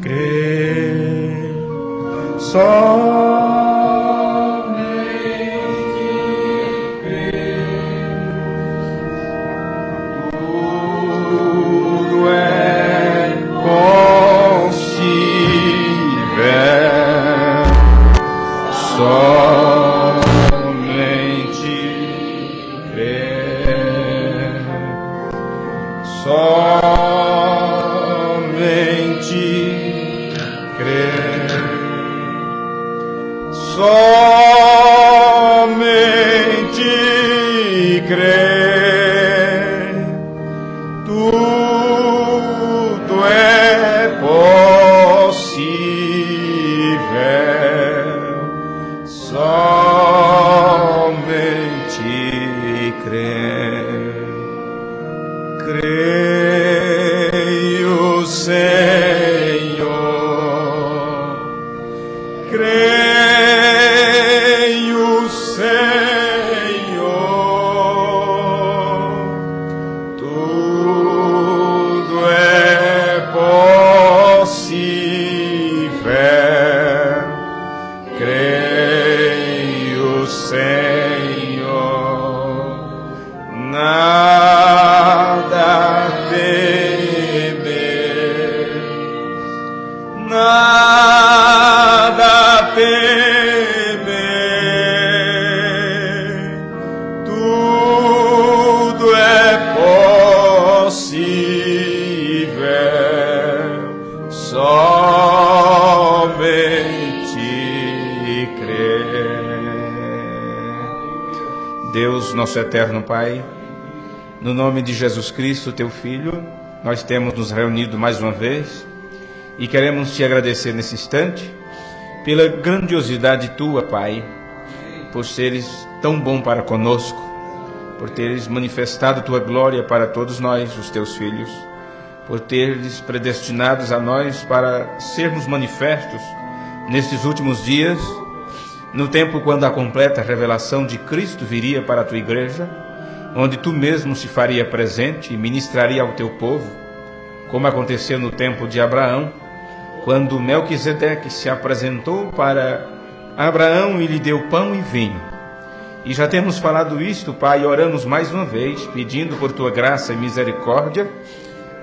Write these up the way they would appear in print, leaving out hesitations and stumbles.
crer, somente crer, tudo é possível, somente crer, somente crer, somente crer, tudo é possível, somente crer. Creio, Senhor, creio, Senhor, tudo é possível, creio, Senhor, nada temer, nada temer, tudo é possível, somente crer. Deus, nosso eterno Pai, no nome de Jesus Cristo, teu Filho, nós temos nos reunido mais uma vez e queremos te agradecer nesse instante pela grandiosidade tua, Pai, por seres tão bom para conosco, por teres manifestado tua glória para todos nós, os teus filhos, por teres predestinados a nós para sermos manifestos nestes últimos dias, no tempo quando a completa revelação de Cristo viria para a tua igreja, onde tu mesmo se faria presente e ministraria ao teu povo, como aconteceu no tempo de Abraão, quando Melquisedeque se apresentou para Abraão e lhe deu pão e vinho. E já temos falado isto, Pai, e oramos mais uma vez, pedindo por tua graça e misericórdia,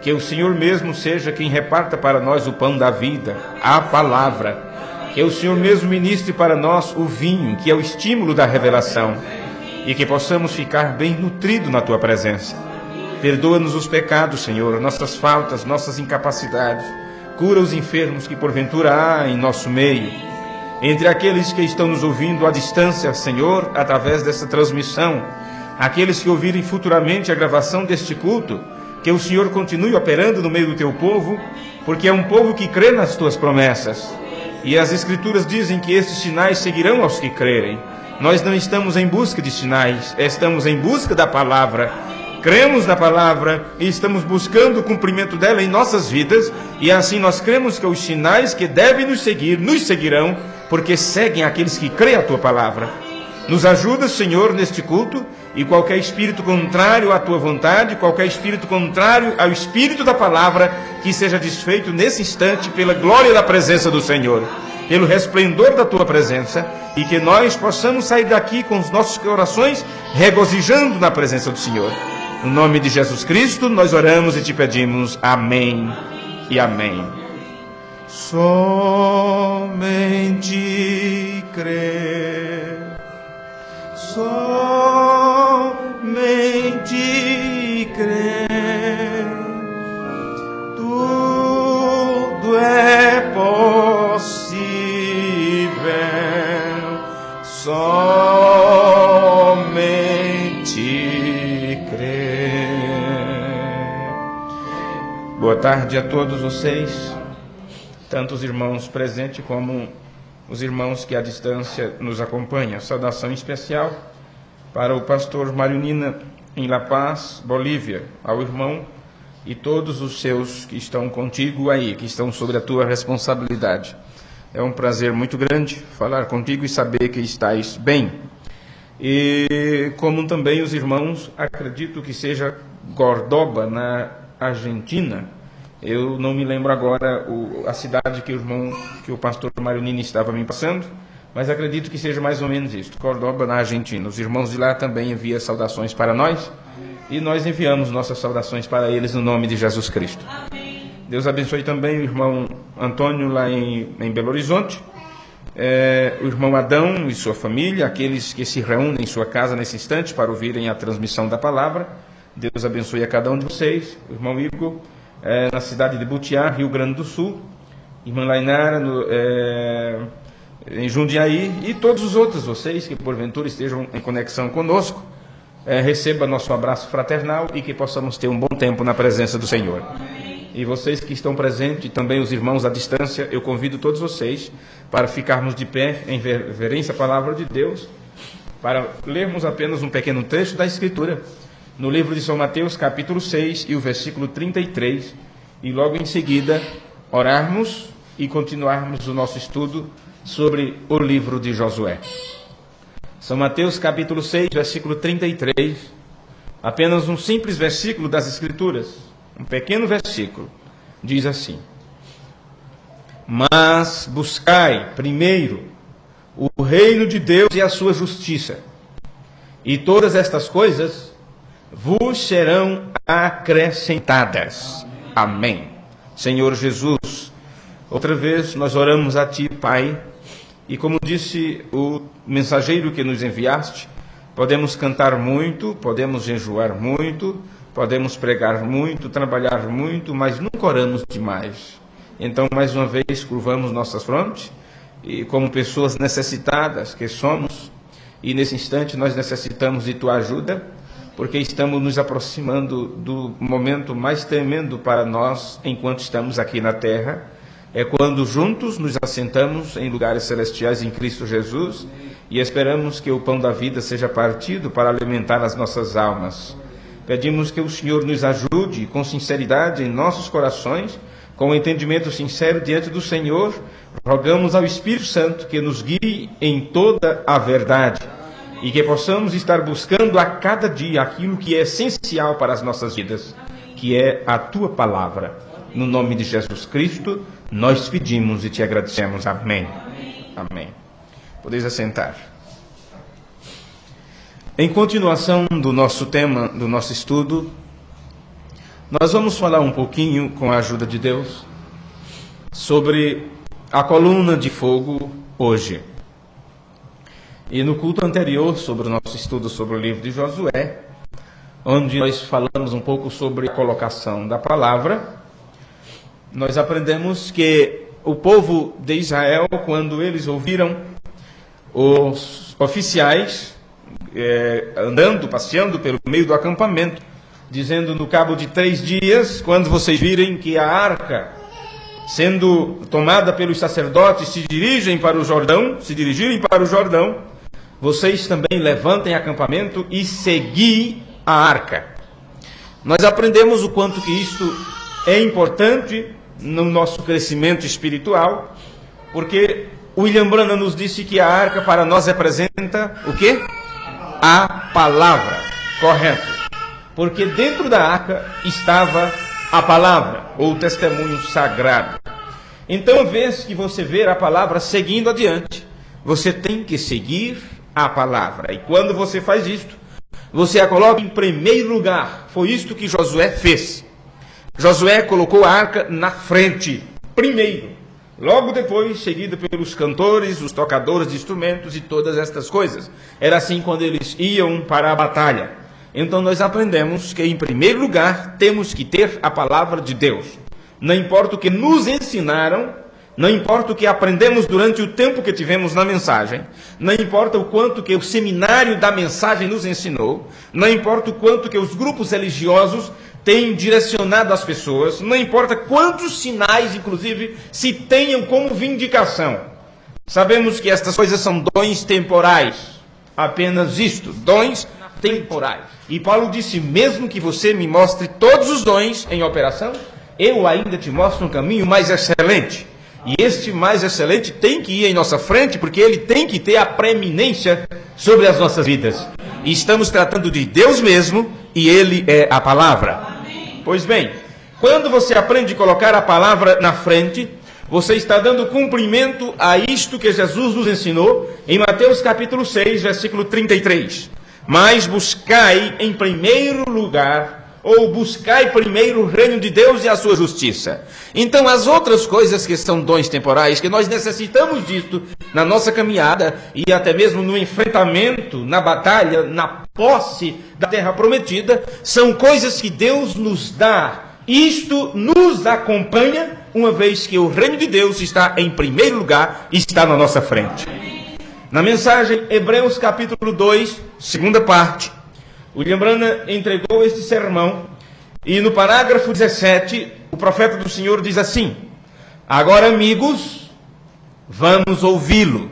que o Senhor mesmo seja quem reparta para nós o pão da vida, a palavra, que o Senhor mesmo ministre para nós o vinho, que é o estímulo da revelação, e que possamos ficar bem nutridos na tua presença. Perdoa-nos os pecados, Senhor, nossas faltas, nossas incapacidades. Cura os enfermos que porventura há em nosso meio. Entre aqueles que estão nos ouvindo à distância, Senhor, através dessa transmissão, aqueles que ouvirem futuramente a gravação deste culto, que o Senhor continue operando no meio do teu povo, porque é um povo que crê nas tuas promessas. E as Escrituras dizem que estes sinais seguirão aos que crerem. Nós não estamos em busca de sinais, estamos em busca da palavra. Cremos na palavra e estamos buscando o cumprimento dela em nossas vidas, e assim nós cremos que os sinais que devem nos seguir, nos seguirão, porque seguem aqueles que creem a tua palavra. Nos ajuda, Senhor, neste culto, e qualquer espírito contrário à tua vontade, qualquer espírito contrário ao espírito da palavra, que seja desfeito nesse instante pela glória da presença do Senhor, pelo resplendor da tua presença, e que nós possamos sair daqui com os nossos corações regozijando na presença do Senhor. No nome de Jesus Cristo, nós oramos e te pedimos. Amém e amém. Somente crer, somente crer, tudo é possível, somente crer. Boa tarde a todos vocês, tanto os irmãos presentes como os irmãos que à distância nos acompanham. Saudação especial para o pastor Mário Nina, em La Paz, Bolívia, ao irmão e todos os seus que estão contigo aí, que estão sob a tua responsabilidade. É um prazer muito grande falar contigo e saber que estás bem. E como também os irmãos, acredito que seja Córdoba, na Argentina, Eu não me lembro agora a cidade que o pastor Mário Nini estava me passando, mas acredito que seja mais ou menos isso, Córdoba, na Argentina. Os irmãos de lá também enviam saudações para nós, e nós enviamos nossas saudações para eles no nome de Jesus Cristo. Deus abençoe também o irmão Antônio lá em Belo Horizonte, o irmão Adão e sua família, aqueles que se reúnem em sua casa nesse instante para ouvirem a transmissão da palavra. Deus abençoe a cada um de vocês. O irmão Igor, na cidade de Butiá, Rio Grande do Sul, irmã Lainara em Jundiaí, e todos os outros vocês que porventura estejam em conexão conosco, receba nosso abraço fraternal e que possamos ter um bom tempo na presença do Senhor. E vocês que estão presentes, e também os irmãos à distância, eu convido todos vocês para ficarmos de pé em reverência à palavra de Deus, para lermos apenas um pequeno trecho da Escritura, no livro de São Mateus, capítulo 6, e o versículo 33, e logo em seguida orarmos e continuarmos o nosso estudo sobre o livro de Josué. São Mateus, capítulo 6, versículo 33, apenas um simples versículo das Escrituras, um pequeno versículo, diz assim: mas buscai primeiro o reino de Deus e a sua justiça, e todas estas coisas vos serão acrescentadas. Amém. Senhor Jesus, outra vez nós oramos a Ti, Pai, e como disse o mensageiro que nos enviaste, podemos cantar muito, podemos jejuar muito, podemos pregar muito, trabalhar muito, mas nunca oramos demais. Então, mais uma vez, curvamos nossas frontes, e como pessoas necessitadas que somos, e nesse instante nós necessitamos de Tua ajuda, porque estamos nos aproximando do momento mais tremendo para nós enquanto estamos aqui na terra. É quando juntos nos assentamos em lugares celestiais em Cristo Jesus e esperamos que o pão da vida seja partido para alimentar as nossas almas. Pedimos que o Senhor nos ajude com sinceridade em nossos corações, com um entendimento sincero diante do Senhor. Rogamos ao Espírito Santo que nos guie em toda a verdade e que possamos estar buscando a cada dia aquilo que é essencial para as nossas vidas, que é a Tua palavra. No nome de Jesus Cristo, nós pedimos e Te agradecemos. Amém. Amém. Podeis assentar. Em continuação do nosso tema, do nosso estudo, nós vamos falar um pouquinho, com a ajuda de Deus, sobre a coluna de fogo hoje. E no culto anterior, sobre o nosso estudo sobre o livro de Josué, onde nós falamos um pouco sobre a colocação da palavra, nós aprendemos que o povo de Israel, quando eles ouviram os oficiais andando, passeando pelo meio do acampamento, dizendo: no cabo de 3 dias, quando vocês virem que a arca sendo tomada pelos sacerdotes se dirigirem para o Jordão, vocês também levantem acampamento e segui a arca. Nós aprendemos o quanto que isto é importante no nosso crescimento espiritual, porque William Branham nos disse que a arca para nós representa o quê? A palavra. Correto. Porque dentro da arca estava a palavra, ou o testemunho sagrado. Então, vez que você ver a palavra seguindo adiante, você tem que seguir a palavra. E quando você faz isto, você a coloca em primeiro lugar. Foi isto que Josué fez. Josué colocou a arca na frente, primeiro. Logo depois, seguido pelos cantores, os tocadores de instrumentos e todas estas coisas. Era assim quando eles iam para a batalha. Então nós aprendemos que em primeiro lugar temos que ter a palavra de Deus. Não importa o que nos ensinaram, não importa o que aprendemos durante o tempo que tivemos na mensagem, não importa o quanto que o seminário da mensagem nos ensinou, não importa o quanto que os grupos religiosos têm direcionado as pessoas, não importa quantos sinais, inclusive, se tenham como vindicação. Sabemos que estas coisas são dons temporais. Apenas isto, dons temporais. E Paulo disse: mesmo que você me mostre todos os dons em operação, eu ainda te mostro um caminho mais excelente. E este mais excelente tem que ir em nossa frente, porque ele tem que ter a preeminência sobre as nossas vidas. E estamos tratando de Deus mesmo, e Ele é a palavra. Pois bem, Quando você aprende a colocar a palavra na frente, você está dando cumprimento a isto que Jesus nos ensinou em Mateus capítulo 6, versículo 33. Mas buscai em primeiro lugar, ou buscai primeiro o reino de Deus e a sua justiça. Então as outras coisas que são dons temporais, que nós necessitamos disto na nossa caminhada e até mesmo no enfrentamento, na batalha, na posse da terra prometida, são coisas que Deus nos dá. Isto nos acompanha, uma vez que o reino de Deus está em primeiro lugar e está na nossa frente. Na mensagem Hebreus capítulo 2, segunda parte, William Branham entregou este sermão e no parágrafo 17, o profeta do Senhor diz assim: agora, amigos, vamos ouvi-lo,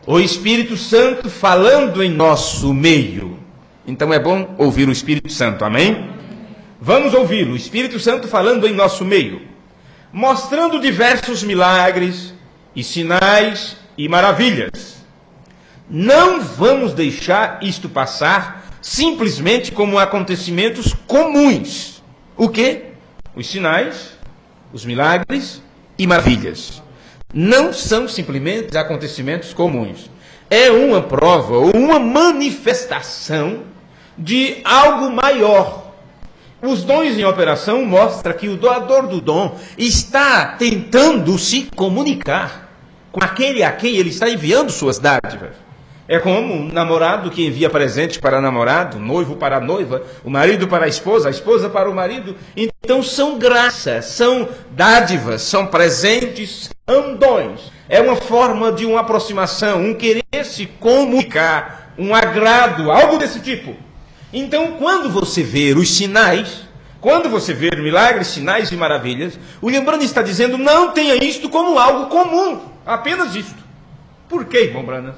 o Espírito Santo falando em nosso meio. Então é bom ouvir o Espírito Santo, amém? Vamos ouvi-lo, o Espírito Santo falando em nosso meio, mostrando diversos milagres e sinais e maravilhas. Não vamos deixar isto passar simplesmente como acontecimentos comuns. O quê? Os sinais, os milagres e maravilhas. Não são simplesmente acontecimentos comuns. É uma prova ou uma manifestação de algo maior. Os dons em operação mostram que o doador do dom está tentando se comunicar com aquele a quem ele está enviando suas dádivas. É como um namorado que envia presentes para namorado, noivo para a noiva, o marido para a esposa para o marido. Então são graças, são dádivas, são presentes, são dons. É uma forma de uma aproximação, um querer se comunicar, um agrado, algo desse tipo. Então, quando você ver os sinais, quando você ver milagres, sinais e maravilhas, o William Branham está dizendo, não tenha isto como algo comum, apenas isto. Por quê, irmão Branham?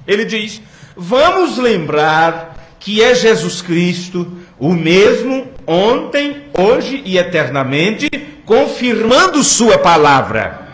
Ele diz, vamos lembrar que é Jesus Cristo, o mesmo ontem, hoje e eternamente, confirmando sua palavra.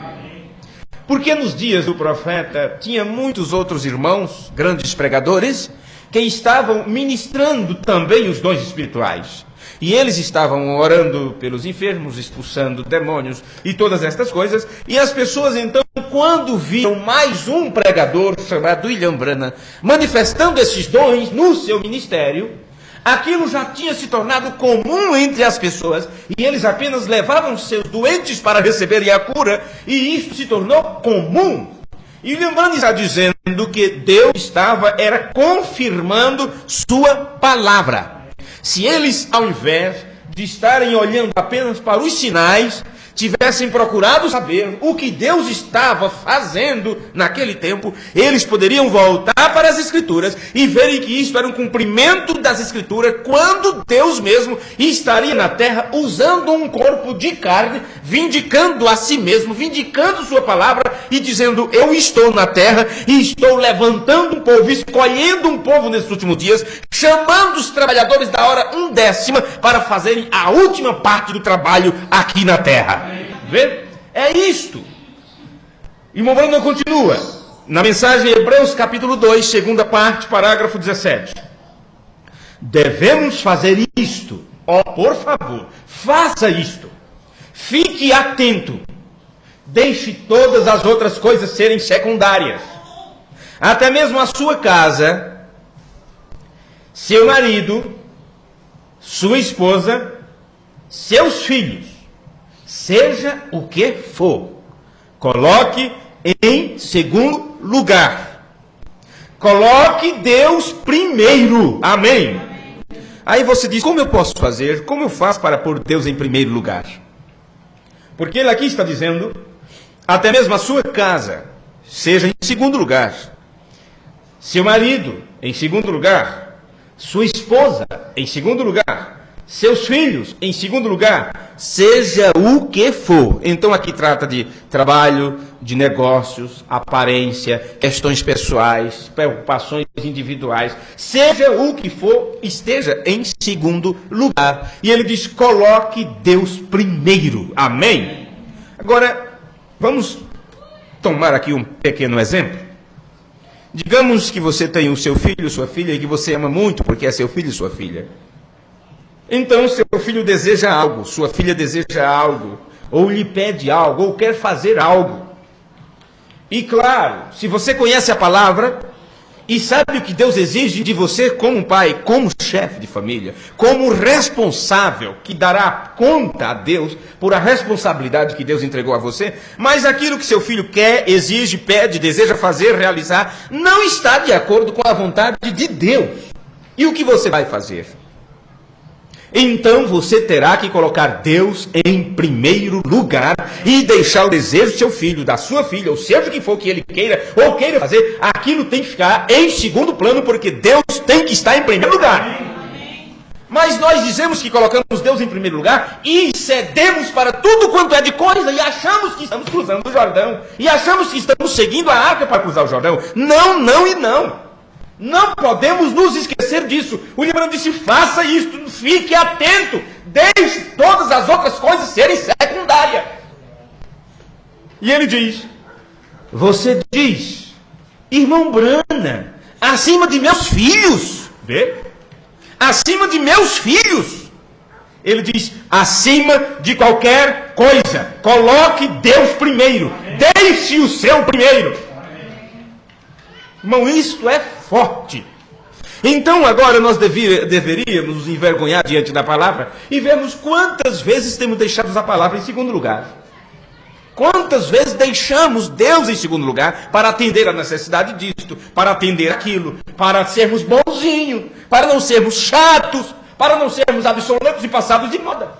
Porque nos dias do profeta, tinha muitos outros irmãos, grandes pregadores, que estavam ministrando também os dons espirituais. E eles estavam orando pelos enfermos, expulsando demônios e todas estas coisas. E as pessoas então, quando viram mais um pregador chamado William Branham manifestando esses dons no seu ministério, aquilo já tinha se tornado comum entre as pessoas. E eles apenas levavam seus doentes para receberem a cura. E isso se tornou comum. E William Branham está dizendo que Deus era confirmando sua palavra. Se eles, ao invés de estarem olhando apenas para os sinais, tivessem procurado saber o que Deus estava fazendo naquele tempo, eles poderiam voltar para as Escrituras e verem que isso era um cumprimento das Escrituras, quando Deus mesmo estaria na terra usando um corpo de carne, vindicando a si mesmo, vindicando sua palavra e dizendo, eu estou na terra e estou levantando um povo, escolhendo um povo nesses últimos dias, chamando os trabalhadores da hora 1/10 para fazerem a última parte do trabalho aqui na terra. Vê? É isto. E o Branham continua. Na mensagem Hebreus capítulo 2, segunda parte, parágrafo 17. Devemos fazer isto. Por favor, faça isto. Fique atento. Deixe todas as outras coisas serem secundárias. Até mesmo a sua casa, seu marido, sua esposa, seus filhos. Seja o que for, coloque em segundo lugar. Coloque Deus primeiro. Amém. Aí você diz, como eu posso fazer? Como eu faço para pôr Deus em primeiro lugar? Porque ele aqui está dizendo, até mesmo a sua casa, seja em segundo lugar. Seu marido, em segundo lugar. Sua esposa, em segundo lugar. Seus filhos, em segundo lugar, seja o que for. Então aqui trata de trabalho, de negócios, aparência, questões pessoais, preocupações individuais. Seja o que for, esteja em segundo lugar. E ele diz, coloque Deus primeiro. Amém? Agora, vamos tomar aqui um pequeno exemplo. Digamos que você tem o seu filho, sua filha, e que você ama muito, porque é seu filho e sua filha. Então seu filho deseja algo, sua filha deseja algo, ou lhe pede algo, ou quer fazer algo. E claro, se você conhece a palavra e sabe o que Deus exige de você como pai, como chefe de família, como responsável que dará conta a Deus por a responsabilidade que Deus entregou a você, mas aquilo que seu filho quer, exige, pede, deseja fazer, realizar, não está de acordo com a vontade de Deus. E o que você vai fazer? Então você terá que colocar Deus em primeiro lugar e deixar o desejo do seu filho, da sua filha, ou seja o que for que ele queira ou queira fazer, aquilo tem que ficar em segundo plano, porque Deus tem que estar em primeiro lugar. Mas nós dizemos que colocamos Deus em primeiro lugar e cedemos para tudo quanto é de coisa e achamos que estamos cruzando o Jordão e achamos que estamos seguindo a arca para cruzar o Jordão. Não, não e não. Não podemos nos esquecer disso. O livro disse, faça isto, fique atento, deixe todas as outras coisas serem secundárias. E ele diz, você diz, irmão Brana, acima de meus filhos, vê? Acima de meus filhos. Ele diz, acima de qualquer coisa, coloque Deus primeiro, deixe o seu primeiro. Irmão, isto é forte. Então agora nós deveríamos nos envergonhar diante da palavra e vermos quantas vezes temos deixado a palavra em segundo lugar. Quantas vezes deixamos Deus em segundo lugar para atender a necessidade disto, para atender aquilo, para sermos bonzinhos, para não sermos chatos, para não sermos absolutos e passados de moda.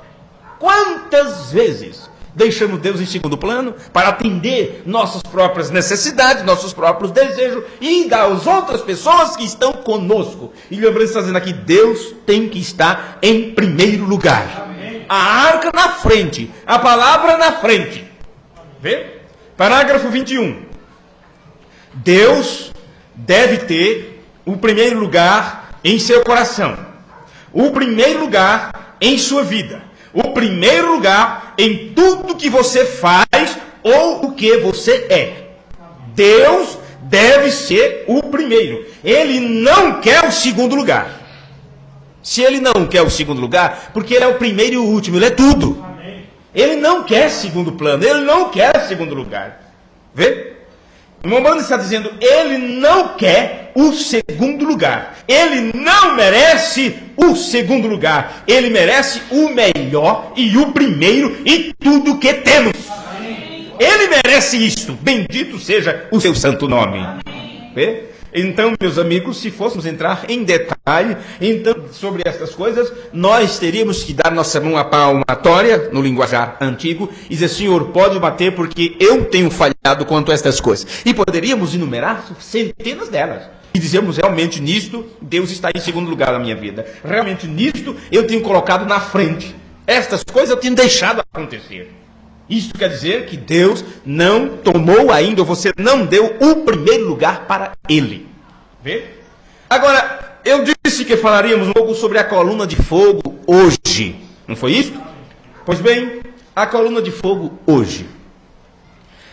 Quantas vezes deixamos Deus em segundo plano para atender nossas próprias necessidades, nossos próprios desejos e das outras pessoas que estão conosco. E lembrando, está dizendo aqui, Deus tem que estar em primeiro lugar. Amém. A arca na frente, a palavra na frente. Vê? Parágrafo 21. Deus deve ter o primeiro lugar em seu coração, o primeiro lugar em sua vida, o primeiro lugar em tudo que você faz ou o que você é. Deus deve ser o primeiro. Ele não quer o segundo lugar. Se ele não quer o segundo lugar, porque ele é o primeiro e o último, ele é tudo. Ele não quer segundo plano, ele não quer segundo lugar. Vê? O irmão Brana está dizendo, ele não quer o segundo lugar. Ele não merece o segundo lugar. Ele merece o melhor e o primeiro e tudo que temos. Amém. Ele merece isto. Bendito seja o seu santo nome. Vê? Então, meus amigos, se fôssemos entrar em detalhe então, sobre essas coisas, nós teríamos que dar nossa mão à palmatória, no linguajar antigo, e dizer, Senhor, pode bater porque eu tenho falhado quanto a estas coisas. E poderíamos enumerar centenas delas. E dizemos, realmente nisto, Deus está em segundo lugar na minha vida. Realmente nisto, eu tenho colocado na frente. Estas coisas eu tenho deixado acontecer. Isso quer dizer que Deus não tomou ainda, ou você não deu o primeiro lugar para Ele. Vê? Agora, eu disse que falaríamos um pouco sobre a coluna de fogo hoje. Não foi isso? Pois bem, a coluna de fogo hoje.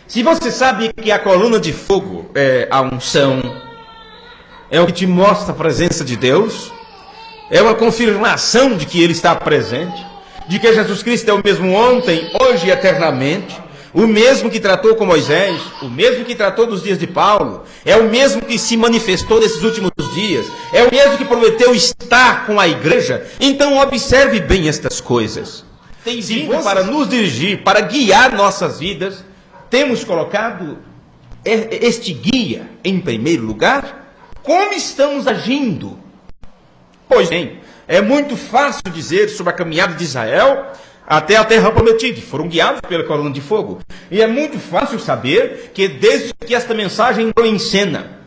Se você sabe que a coluna de fogo é a unção, é o que te mostra a presença de Deus, é uma confirmação de que Ele está presente, de que Jesus Cristo é o mesmo ontem, hoje e eternamente, o mesmo que tratou com Moisés, o mesmo que tratou dos dias de Paulo, é o mesmo que se manifestou nesses últimos dias, é o mesmo que prometeu estar com a igreja. Então observe bem estas coisas. Tem vindo para nos dirigir, para guiar nossas vidas. Temos colocado este guia em primeiro lugar? Como estamos agindo? Pois bem, é muito fácil dizer sobre a caminhada de Israel até a terra prometida. Foram guiados pela coluna de fogo. E é muito fácil saber que desde que esta mensagem entrou em cena,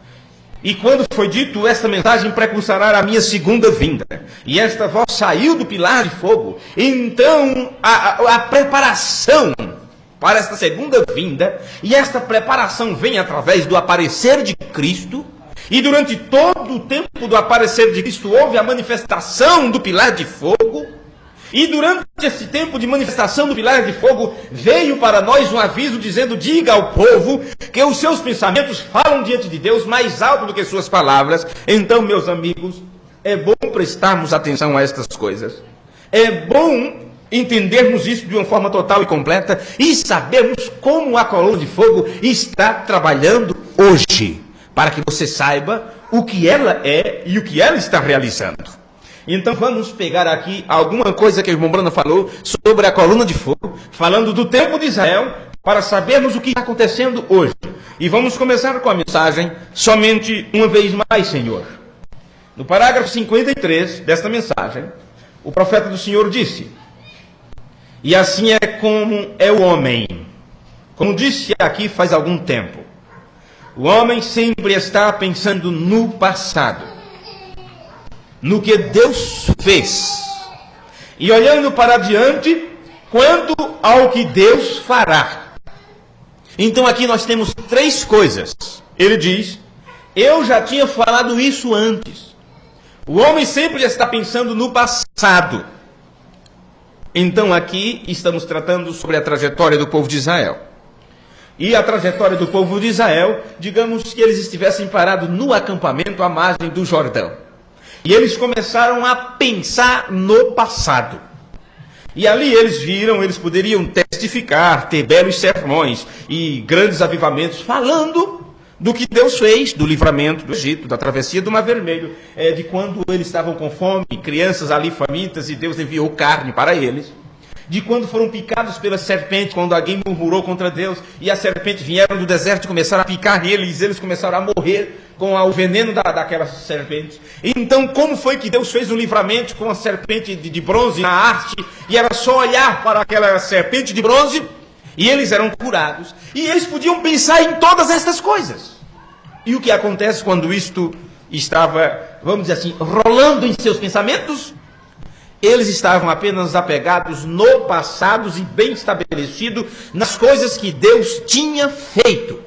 e quando foi dito, esta mensagem precursará a minha segunda vinda, e esta voz saiu do pilar de fogo, então a preparação para esta segunda vinda, e esta preparação vem através do aparecer de Cristo. E durante todo o tempo do aparecer de Cristo houve a manifestação do pilar de fogo. E durante esse tempo de manifestação do pilar de fogo veio para nós um aviso dizendo, diga ao povo que os seus pensamentos falam diante de Deus mais alto do que suas palavras. Então, meus amigos, é bom prestarmos atenção a estas coisas. É bom entendermos isso de uma forma total e completa e sabermos como a coluna de fogo está trabalhando hoje, para que você saiba o que ela é e o que ela está realizando. Então vamos pegar aqui alguma coisa que o irmão Brana falou sobre a coluna de fogo, falando do tempo de Israel, para sabermos o que está acontecendo hoje. E vamos começar com a mensagem, somente uma vez mais, Senhor. No parágrafo 53 desta mensagem, o profeta do Senhor disse: e assim é como é o homem. Como disse aqui faz algum tempo, o homem sempre está pensando no passado, no que Deus fez, e olhando para diante quanto ao que Deus fará. Então aqui nós temos três coisas. Ele diz: eu já tinha falado isso antes. O homem sempre está pensando no passado. Então aqui estamos tratando sobre a trajetória do povo de Israel. E a trajetória do povo de Israel, digamos que eles estivessem parados no acampamento à margem do Jordão. E eles começaram a pensar no passado. E ali eles viram, eles poderiam testificar, ter belos sermões e grandes avivamentos, falando do que Deus fez, do livramento do Egito, da travessia do Mar Vermelho, de quando eles estavam com fome, crianças ali famintas, e Deus enviou carne para eles. De quando foram picados pela serpente, quando alguém murmurou contra Deus, e as serpentes vieram do deserto e começaram a picar eles, e eles começaram a morrer com o veneno daquelas serpentes. Então, como foi que Deus fez o livramento com a serpente de bronze na arte, e era só olhar para aquela serpente de bronze, e eles eram curados, e eles podiam pensar em todas estas coisas. E o que acontece quando isto estava, vamos dizer assim, rolando em seus pensamentos? Eles estavam apenas apegados no passado e bem estabelecido nas coisas que Deus tinha feito.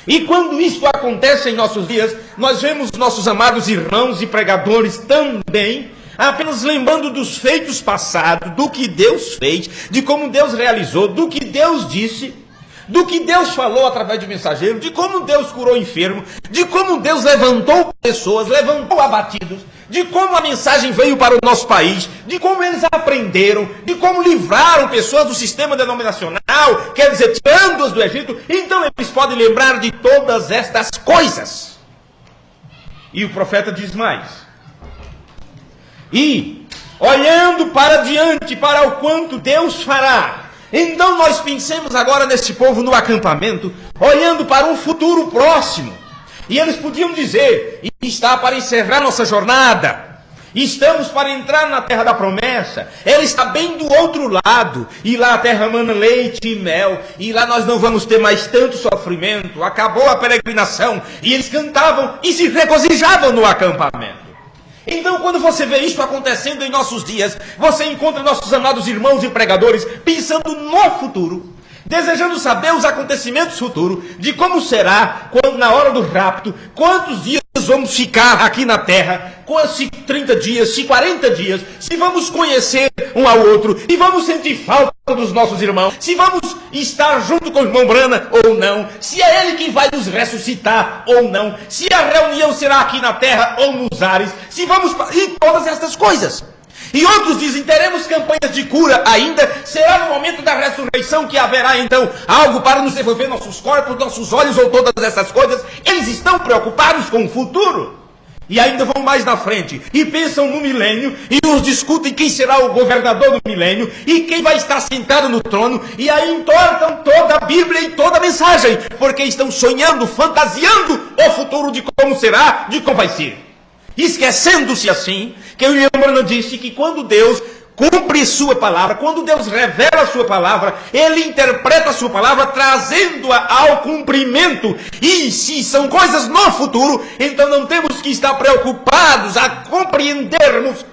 E quando isso acontece em nossos dias, nós vemos nossos amados irmãos e pregadores também apenas lembrando dos feitos passados, do que Deus fez, de como Deus realizou, do que Deus disse, do que Deus falou através de mensageiro, de como Deus curou enfermo, de como Deus levantou pessoas, levantou abatidos, de como a mensagem veio para o nosso país, de como eles aprenderam, de como livraram pessoas do sistema denominacional, quer dizer, tirando-as do Egito. Então eles podem lembrar de todas estas coisas. E o profeta diz mais: e olhando para diante, para o quanto Deus fará. Então nós pensemos agora nesse povo no acampamento, olhando para um futuro próximo. E eles podiam dizer: está para encerrar nossa jornada, estamos para entrar na terra da promessa, ela está bem do outro lado, e lá a terra mana leite e mel, e lá nós não vamos ter mais tanto sofrimento, acabou a peregrinação. E eles cantavam e se regozijavam no acampamento. Então, quando você vê isso acontecendo em nossos dias, você encontra nossos amados irmãos e pregadores pensando no futuro, desejando saber os acontecimentos futuros, de como será, quando na hora do rapto, quantos dias vamos ficar aqui na terra, se 30 dias, se 40 dias, se vamos conhecer um ao outro, e vamos sentir falta dos nossos irmãos, se vamos estar junto com o irmão Brana ou não, se é ele quem vai nos ressuscitar ou não, se a reunião será aqui na terra ou nos ares, se vamos... e todas essas coisas. E outros dizem: teremos campanhas de cura ainda, será no momento da ressurreição que haverá então algo para nos devolver nossos corpos, nossos olhos ou todas essas coisas. Eles estão preocupados com o futuro. E ainda vão mais na frente e pensam no milênio e nos discutem quem será o governador do milênio e quem vai estar sentado no trono, e aí entortam toda a Bíblia e toda a mensagem, porque estão sonhando, fantasiando o futuro de como será, de como vai ser. Esquecendo-se assim que o William Branham disse que quando Deus cumpre sua palavra, quando Deus revela a sua palavra, Ele interpreta a sua palavra trazendo-a ao cumprimento. E se são coisas no futuro, então não temos que estar preocupados a compreendermos,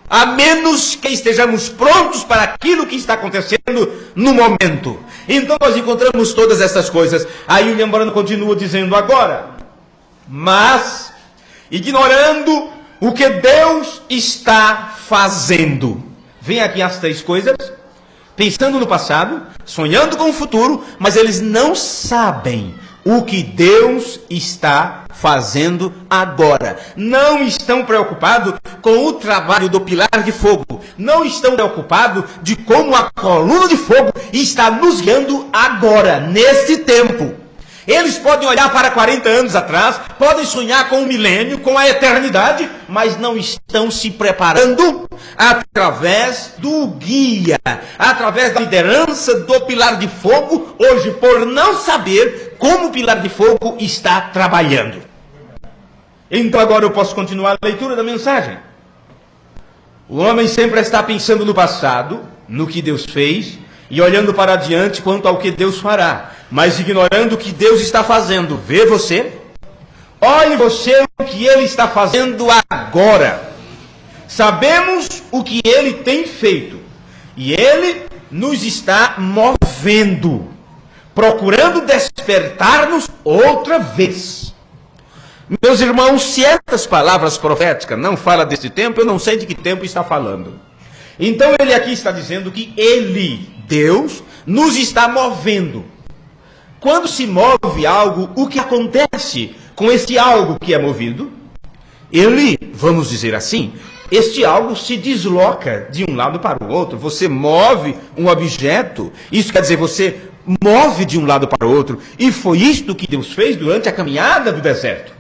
a menos que estejamos prontos para aquilo que está acontecendo no momento. Então nós encontramos todas essas coisas. Aí William Branham continua dizendo agora: mas ignorando o que Deus está fazendo. Vem aqui as três coisas: pensando no passado, sonhando com o futuro, mas eles não sabem o que Deus está fazendo agora. Não estão preocupados com o trabalho do pilar de fogo. Não estão preocupados de como a coluna de fogo está nos guiando agora, neste tempo. Eles podem olhar para 40 anos atrás, podem sonhar com o milênio, com a eternidade, mas não estão se preparando através do guia, através da liderança do pilar de fogo, hoje, por não saber como o pilar de fogo está trabalhando. Então agora eu posso continuar a leitura da mensagem. O homem sempre está pensando no passado, no que Deus fez, e olhando para adiante quanto ao que Deus fará, mas ignorando o que Deus está fazendo. Vê você? Olhe você o que Ele está fazendo agora. Sabemos o que Ele tem feito, e Ele nos está movendo, procurando despertar-nos outra vez. Meus irmãos, se essas palavras proféticas não falam desse tempo, eu não sei de que tempo está falando. Então ele aqui está dizendo que Ele, Deus, nos está movendo. Quando se move algo, o que acontece com este algo que é movido? Ele, vamos dizer assim, este algo se desloca de um lado para o outro. Você move um objeto, isso quer dizer, você move de um lado para o outro. E foi isto que Deus fez durante a caminhada do deserto.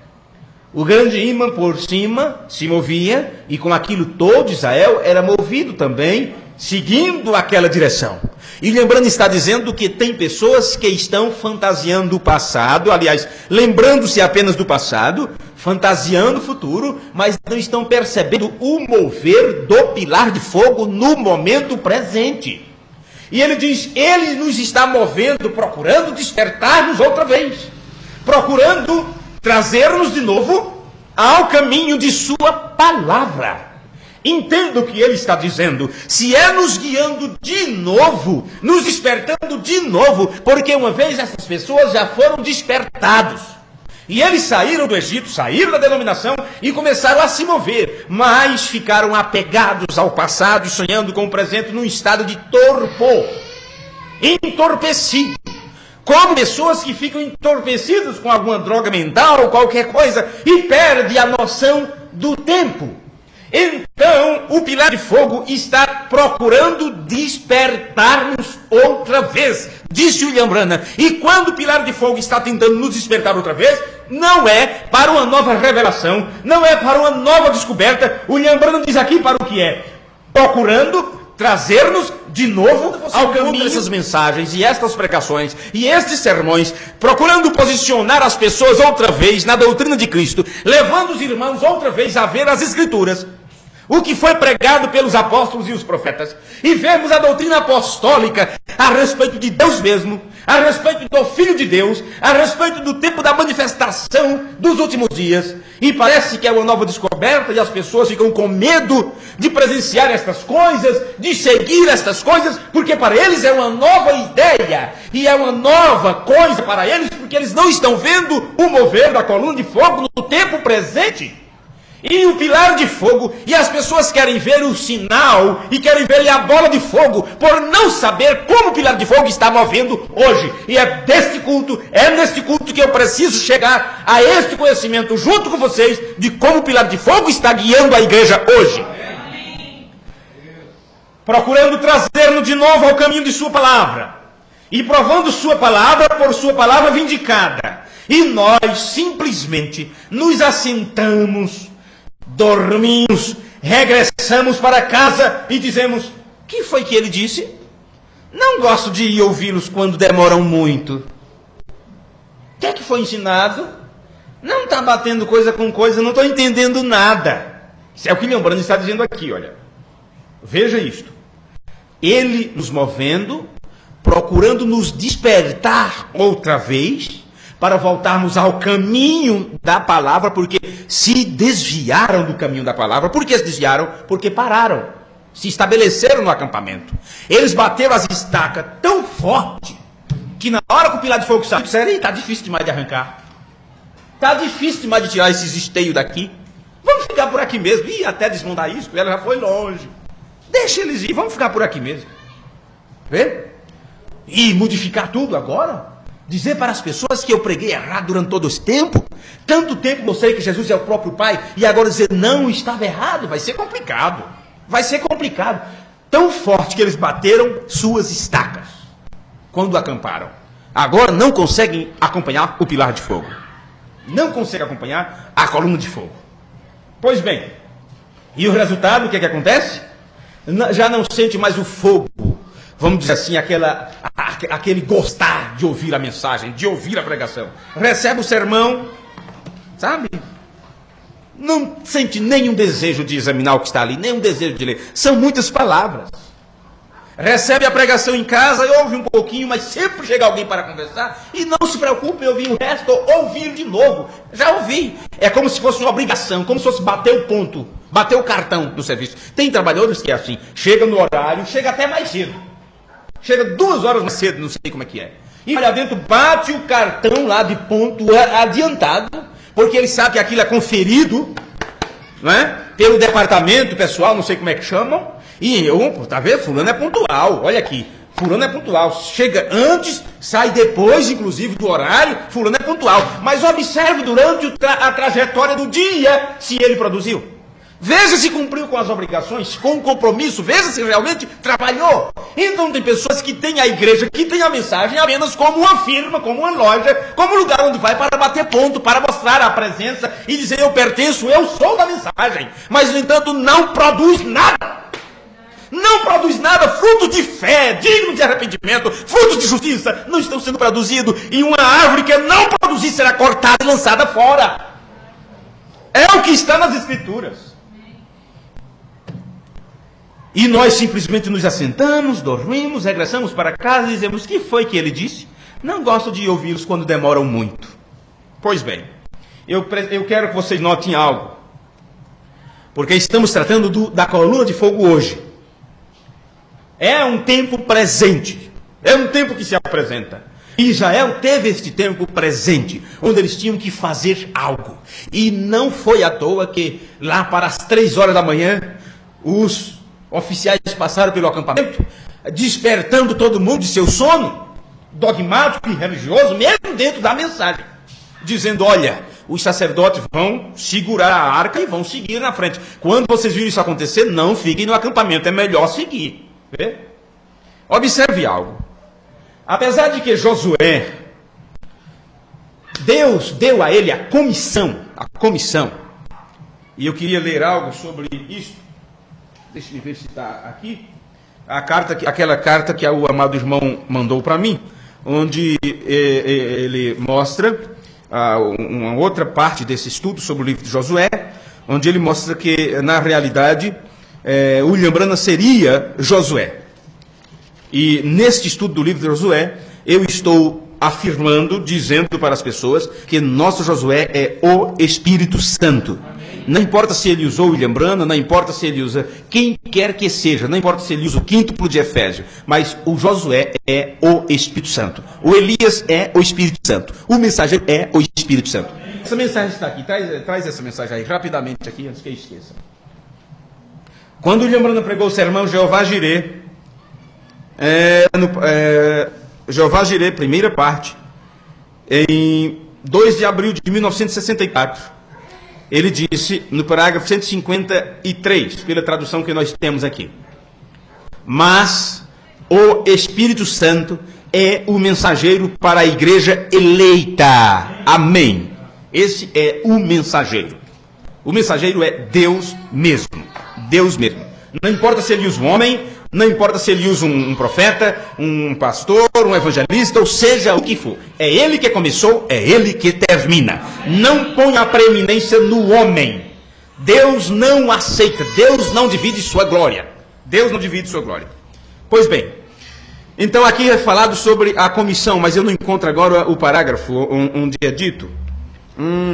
O grande ímã por cima se movia, e com aquilo todo Israel era movido também, seguindo aquela direção. E lembrando, está dizendo que tem pessoas que estão fantasiando o passado, aliás, lembrando-se apenas do passado, fantasiando o futuro, mas não estão percebendo o mover do pilar de fogo no momento presente. E ele diz, Ele nos está movendo, procurando despertar-nos outra vez, procurando trazer-nos de novo ao caminho de sua palavra. Entenda o que ele está dizendo. Se é nos guiando de novo, nos despertando de novo, porque uma vez essas pessoas já foram despertados. E eles saíram do Egito, saíram da denominação e começaram a se mover, mas ficaram apegados ao passado e sonhando com o presente num estado de torpor, entorpecido. Como pessoas que ficam entorpecidas com alguma droga mental ou qualquer coisa e perdem a noção do tempo. Então, o pilar de fogo está procurando despertar-nos outra vez, disse William Branham. E quando o pilar de fogo está tentando nos despertar outra vez, não é para uma nova revelação, não é para uma nova descoberta. William Branham diz aqui para o que é: procurando trazer-nos de novo ao caminho. Essas mensagens e estas pregações e estes sermões, procurando posicionar as pessoas outra vez na doutrina de Cristo, levando os irmãos outra vez a ver as Escrituras, o que foi pregado pelos apóstolos e os profetas, e vemos a doutrina apostólica a respeito de Deus mesmo, a respeito do Filho de Deus, a respeito do tempo da manifestação dos últimos dias. E parece que é uma nova descoberta e as pessoas ficam com medo de presenciar estas coisas, de seguir estas coisas, porque para eles é uma nova ideia e é uma nova coisa para eles, porque eles não estão vendo o mover da coluna de fogo no tempo presente. E o pilar de fogo, e as pessoas querem ver o sinal, e querem ver a bola de fogo, por não saber como o pilar de fogo está movendo hoje. E é deste culto, é neste culto que eu preciso chegar a este conhecimento, junto com vocês, de como o pilar de fogo está guiando a igreja hoje. Procurando trazer-nos de novo ao caminho de sua palavra, e provando sua palavra por sua palavra vindicada. E nós simplesmente nos assentamos, dormimos, regressamos para casa e dizemos: o que foi que ele disse? Não gosto de ouvi-los quando demoram muito. O que é que foi ensinado? Não está batendo coisa com coisa, não estou entendendo nada. Isso é o que William Branham está dizendo aqui, olha. Veja isto. Ele nos movendo, procurando nos despertar outra vez, para voltarmos ao caminho da palavra, porque se desviaram do caminho da palavra. Por que se desviaram? Porque pararam, se estabeleceram no acampamento. Eles bateram as estacas tão forte, que na hora que o pilar de fogo saiu, disseram: está difícil demais de arrancar, está difícil demais de tirar esses esteios daqui, vamos ficar por aqui mesmo. E até desmontar isso, ela já foi longe, deixa eles ir, vamos ficar por aqui mesmo. Vê? E modificar tudo agora? Dizer para as pessoas que eu preguei errado durante todo esse tempo, tanto tempo mostrei que Jesus é o próprio Pai, e agora dizer não, estava errado, vai ser complicado. Vai ser complicado. Tão forte que eles bateram suas estacas quando acamparam. Agora não conseguem acompanhar o pilar de fogo. Não conseguem acompanhar a coluna de fogo. Pois bem, e o resultado, o que é que acontece? Já não sente mais o fogo, vamos dizer assim, aquele gostar de ouvir a mensagem, de ouvir a pregação. Recebe o sermão, sabe? Não sente nenhum desejo de examinar o que está ali, nenhum desejo de ler. São muitas palavras. Recebe a pregação em casa, ouve um pouquinho, mas sempre chega alguém para conversar. E não se preocupe em ouvir o resto, ouvir de novo. Já ouvi. É como se fosse uma obrigação, como se fosse bater o ponto, bater o cartão do serviço. Tem trabalhadores que é assim, chega no horário, chega até mais cedo. Chega 2 horas mais cedo, não sei como é que é. E lá dentro bate o cartão lá de ponto adiantado, porque ele sabe que aquilo é conferido, não é? Pelo departamento pessoal, não sei como é que chamam. E eu, tá vendo? Fulano é pontual, olha aqui. Fulano é pontual. Chega antes, sai depois, inclusive, do horário. Fulano é pontual. Mas observe durante a trajetória do dia se ele produziu. Veja se cumpriu com as obrigações, com o compromisso. Veja se realmente trabalhou. Então tem pessoas que têm a igreja, que têm a mensagem apenas como uma firma, como uma loja, como um lugar onde vai para bater ponto, para mostrar a presença e dizer eu pertenço, eu sou da mensagem. Mas, no entanto, não produz nada. Não produz nada, fruto de fé, digno de arrependimento, fruto de justiça, não estão sendo produzidos. E uma árvore que não produzir será cortada e lançada fora. É o que está nas Escrituras. E nós simplesmente nos assentamos, dormimos, regressamos para casa e dizemos, o que foi que ele disse? Não gosto de ouvi-los quando demoram muito. Pois bem, eu quero que vocês notem algo. Porque estamos tratando da coluna de fogo hoje. É um tempo presente. É um tempo que se apresenta. Israel teve este tempo presente, onde eles tinham que fazer algo. E não foi à toa que lá para as 3 horas da manhã, os oficiais passaram pelo acampamento, despertando todo mundo de seu sono, dogmático e religioso, mesmo dentro da mensagem. Dizendo, olha, os sacerdotes vão segurar a arca e vão seguir na frente. Quando vocês viram isso acontecer, não fiquem no acampamento, é melhor seguir. Vê? Observe algo. Apesar de que Josué, Deus deu a ele a comissão, e eu queria ler algo sobre isso. Deixa eu ver se está aqui. Aquela carta que o amado irmão mandou para mim, onde ele mostra uma outra parte desse estudo sobre o livro de Josué, onde ele mostra que, na realidade, William Branham seria Josué. E neste estudo do livro de Josué, eu estou afirmando, dizendo para as pessoas, que nosso Josué é o Espírito Santo. Não importa se ele usou William Branham, não importa se ele usa quem quer que seja, não importa se ele usa o quíntuplo de Efésio, mas o Josué é o Espírito Santo. O Elias é o Espírito Santo. O mensageiro é o Espírito Santo. Essa mensagem está aqui. Traz essa mensagem aí rapidamente aqui, antes que eu esqueça. Quando William Branham pregou o sermão Jeová Jireh, Jeová Jireh, primeira parte, em 2 de abril de 1964, ele disse, no parágrafo 153, pela tradução que nós temos aqui, mas o Espírito Santo é o mensageiro para a igreja eleita. Amém. Esse é o mensageiro. O mensageiro é Deus mesmo. Deus mesmo. Não importa se ele usa um homem, não importa se ele usa um profeta, um pastor, um evangelista, ou seja o que for. É ele que começou, é ele que termina. Não põe a preeminência no homem. Deus não aceita, Deus não divide sua glória. Deus não divide sua glória. Pois bem, então aqui é falado sobre a comissão, mas eu não encontro agora o parágrafo onde é dito.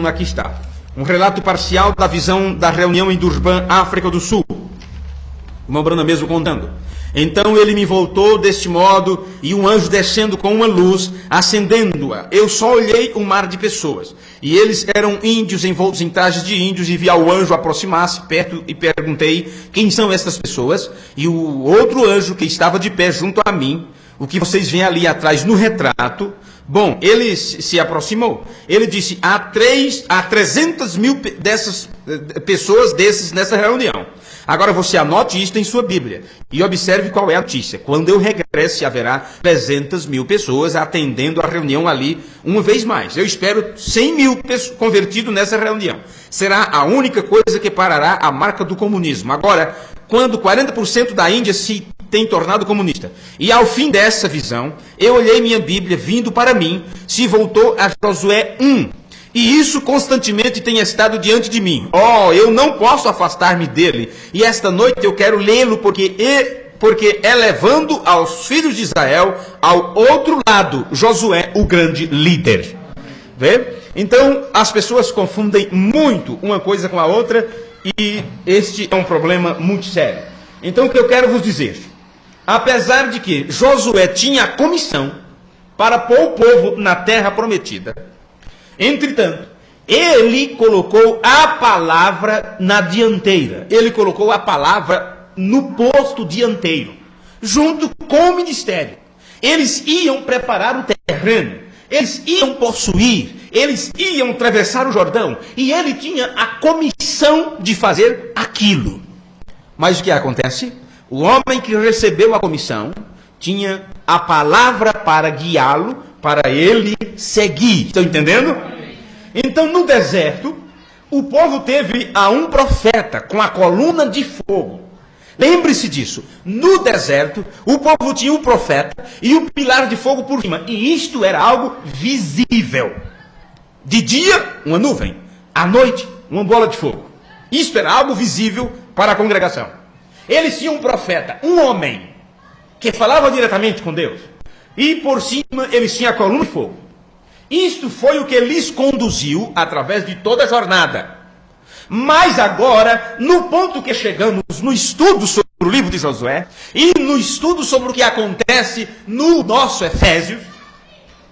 Aqui está. Um relato parcial da visão da reunião em Durban, África do Sul. O irmão Branham mesmo contando. Então ele me voltou deste modo, e um anjo descendo com uma luz, acendendo-a. Eu só olhei um mar de pessoas, e eles eram índios envoltos em trajes de índios, e vi ao anjo aproximar-se perto e perguntei, quem são estas pessoas? E o outro anjo que estava de pé junto a mim, o que vocês veem ali atrás no retrato, Bom, ele se aproximou. Ele disse, há 300 mil dessas pessoas nessa reunião. Agora você anote isto em sua Bíblia e observe qual é a notícia. Quando eu regresse, haverá 300 mil pessoas atendendo a reunião ali uma vez mais. Eu espero 100 mil convertidos nessa reunião. Será a única coisa que parará a marca do comunismo. Agora, quando 40% da Índia se tem tornado comunista. E ao fim dessa visão, eu olhei minha Bíblia vindo para mim, se voltou a Josué 1. E isso constantemente tem estado diante de mim. Eu não posso afastar-me dele. E esta noite eu quero lê-lo porque é levando aos filhos de Israel ao outro lado, Josué, o grande líder. Vê? Então, as pessoas confundem muito uma coisa com a outra e este é um problema muito sério. Então, o que eu quero vos dizer, apesar de que Josué tinha a comissão para pôr o povo na terra prometida, entretanto, ele colocou a palavra na dianteira. Ele colocou a palavra no posto dianteiro, junto com o ministério. Eles iam preparar o terreno, eles iam possuir, eles iam atravessar o Jordão, e ele tinha a comissão de fazer aquilo. Mas o que acontece? O homem que recebeu a comissão tinha a palavra para guiá-lo, para ele seguir. Estão entendendo? Então, no deserto, o povo teve a um profeta com a coluna de fogo. Lembre-se disso. No deserto, o povo tinha um profeta e um pilar de fogo por cima. E isto era algo visível. De dia, uma nuvem. À noite, uma bola de fogo. Isto era algo visível para a congregação. Eles tinham um profeta, um homem, que falava diretamente com Deus. E por cima eles tinham a coluna de fogo. Isto foi o que lhes conduziu através de toda a jornada. Mas agora, no ponto que chegamos no estudo sobre o livro de Josué, e no estudo sobre o que acontece no nosso Efésios,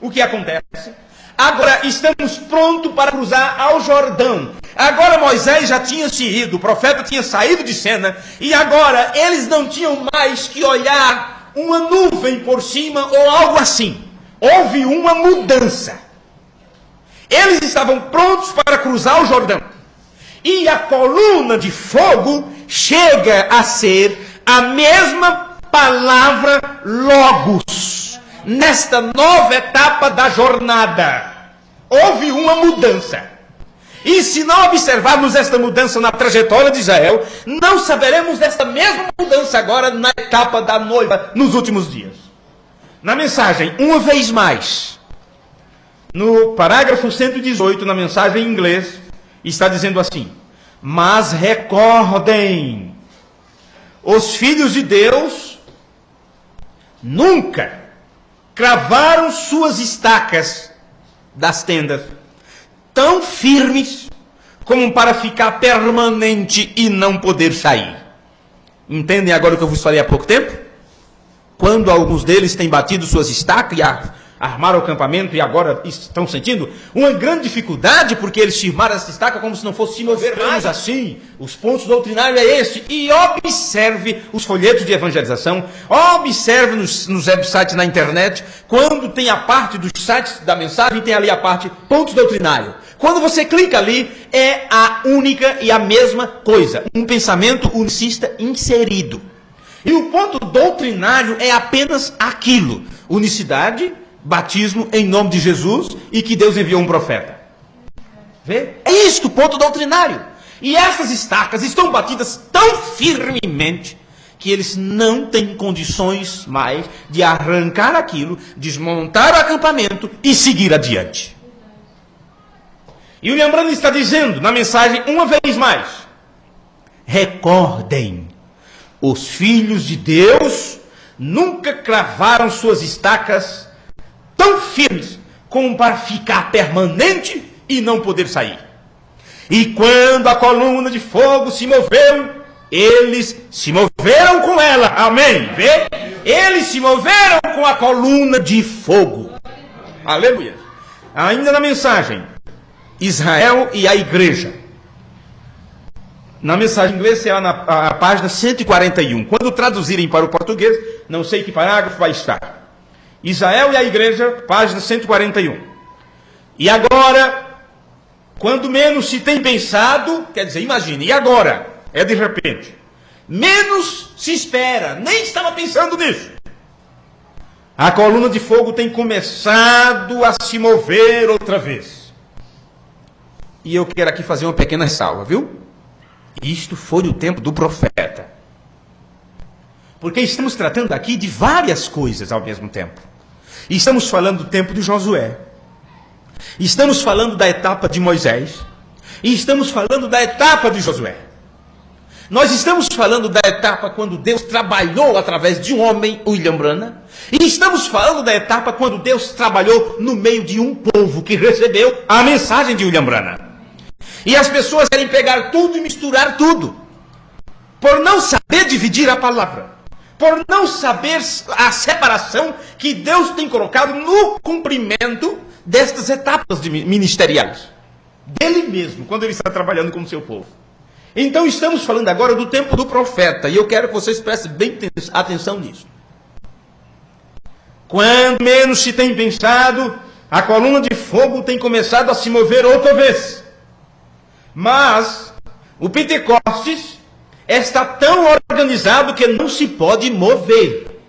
o que acontece? Agora estamos prontos para cruzar ao Jordão. Agora Moisés já tinha se ido, o profeta tinha saído de cena, e agora eles não tinham mais que olhar uma nuvem por cima ou algo assim. Houve uma mudança. Eles estavam prontos para cruzar o Jordão. E a coluna de fogo chega a ser a mesma palavra logos. Nesta nova etapa da jornada, houve uma mudança. E se não observarmos esta mudança na trajetória de Israel, não saberemos desta mesma mudança agora na etapa da noiva nos últimos dias. Na mensagem, uma vez mais, no parágrafo 118, na mensagem em inglês, está dizendo assim: mas recordem, os filhos de Deus nunca cravaram suas estacas das tendas tão firmes como para ficar permanente e não poder sair. Entendem agora o que eu vos falei há pouco tempo? Quando alguns deles têm batido suas estacas e armaram o acampamento e agora estão sentindo uma grande dificuldade porque eles firmaram essa estaca como se não fosse se mover mais assim. Os pontos doutrinários é este. E observe os folhetos de evangelização, observe nos websites na internet, quando tem a parte dos sites da mensagem, tem ali a parte pontos doutrinários. Quando você clica ali, é a única e a mesma coisa. Um pensamento unicista inserido. E o ponto doutrinário é apenas aquilo. Unicidade, batismo em nome de Jesus e que Deus enviou um profeta. Vê? É isto, ponto doutrinário. E essas estacas estão batidas tão firmemente que eles não têm condições mais de arrancar aquilo, desmontar o acampamento e seguir adiante. E o William Branham está dizendo na mensagem uma vez mais: recordem, os filhos de Deus nunca cravaram suas estacas tão firmes como para ficar permanente e não poder sair. E quando a coluna de fogo se moveu, eles se moveram com ela. Amém? Vê? Eles se moveram com a coluna de fogo. Aleluia. Ainda na mensagem, Israel e a igreja. Na mensagem em inglês será na página 141. Quando traduzirem para o português, não sei que parágrafo vai estar. Israel e a igreja, página 141. E agora, quando menos se tem pensado, quer dizer, imagine, e agora? É de repente. Menos se espera, nem estava pensando nisso. A coluna de fogo tem começado a se mover outra vez. E eu quero aqui fazer uma pequena ressalva, viu? Isto foi o tempo do profeta. Porque estamos tratando aqui de várias coisas ao mesmo tempo. Estamos falando do tempo de Josué. Estamos falando da etapa de Moisés. E estamos falando da etapa de Josué. Nós estamos falando da etapa quando Deus trabalhou através de um homem, William Branham. E estamos falando da etapa quando Deus trabalhou no meio de um povo que recebeu a mensagem de William Branham. E as pessoas querem pegar tudo e misturar tudo. Por não saber dividir a palavra. Por não saber a separação que Deus tem colocado no cumprimento destas etapas ministeriais. Dele mesmo, quando ele está trabalhando com o seu povo. Então estamos falando agora do tempo do profeta. E eu quero que vocês prestem bem atenção nisso. Quando menos se tem pensado, a coluna de fogo tem começado a se mover outra vez. Mas o Pentecostes está tão organizado que não se pode mover.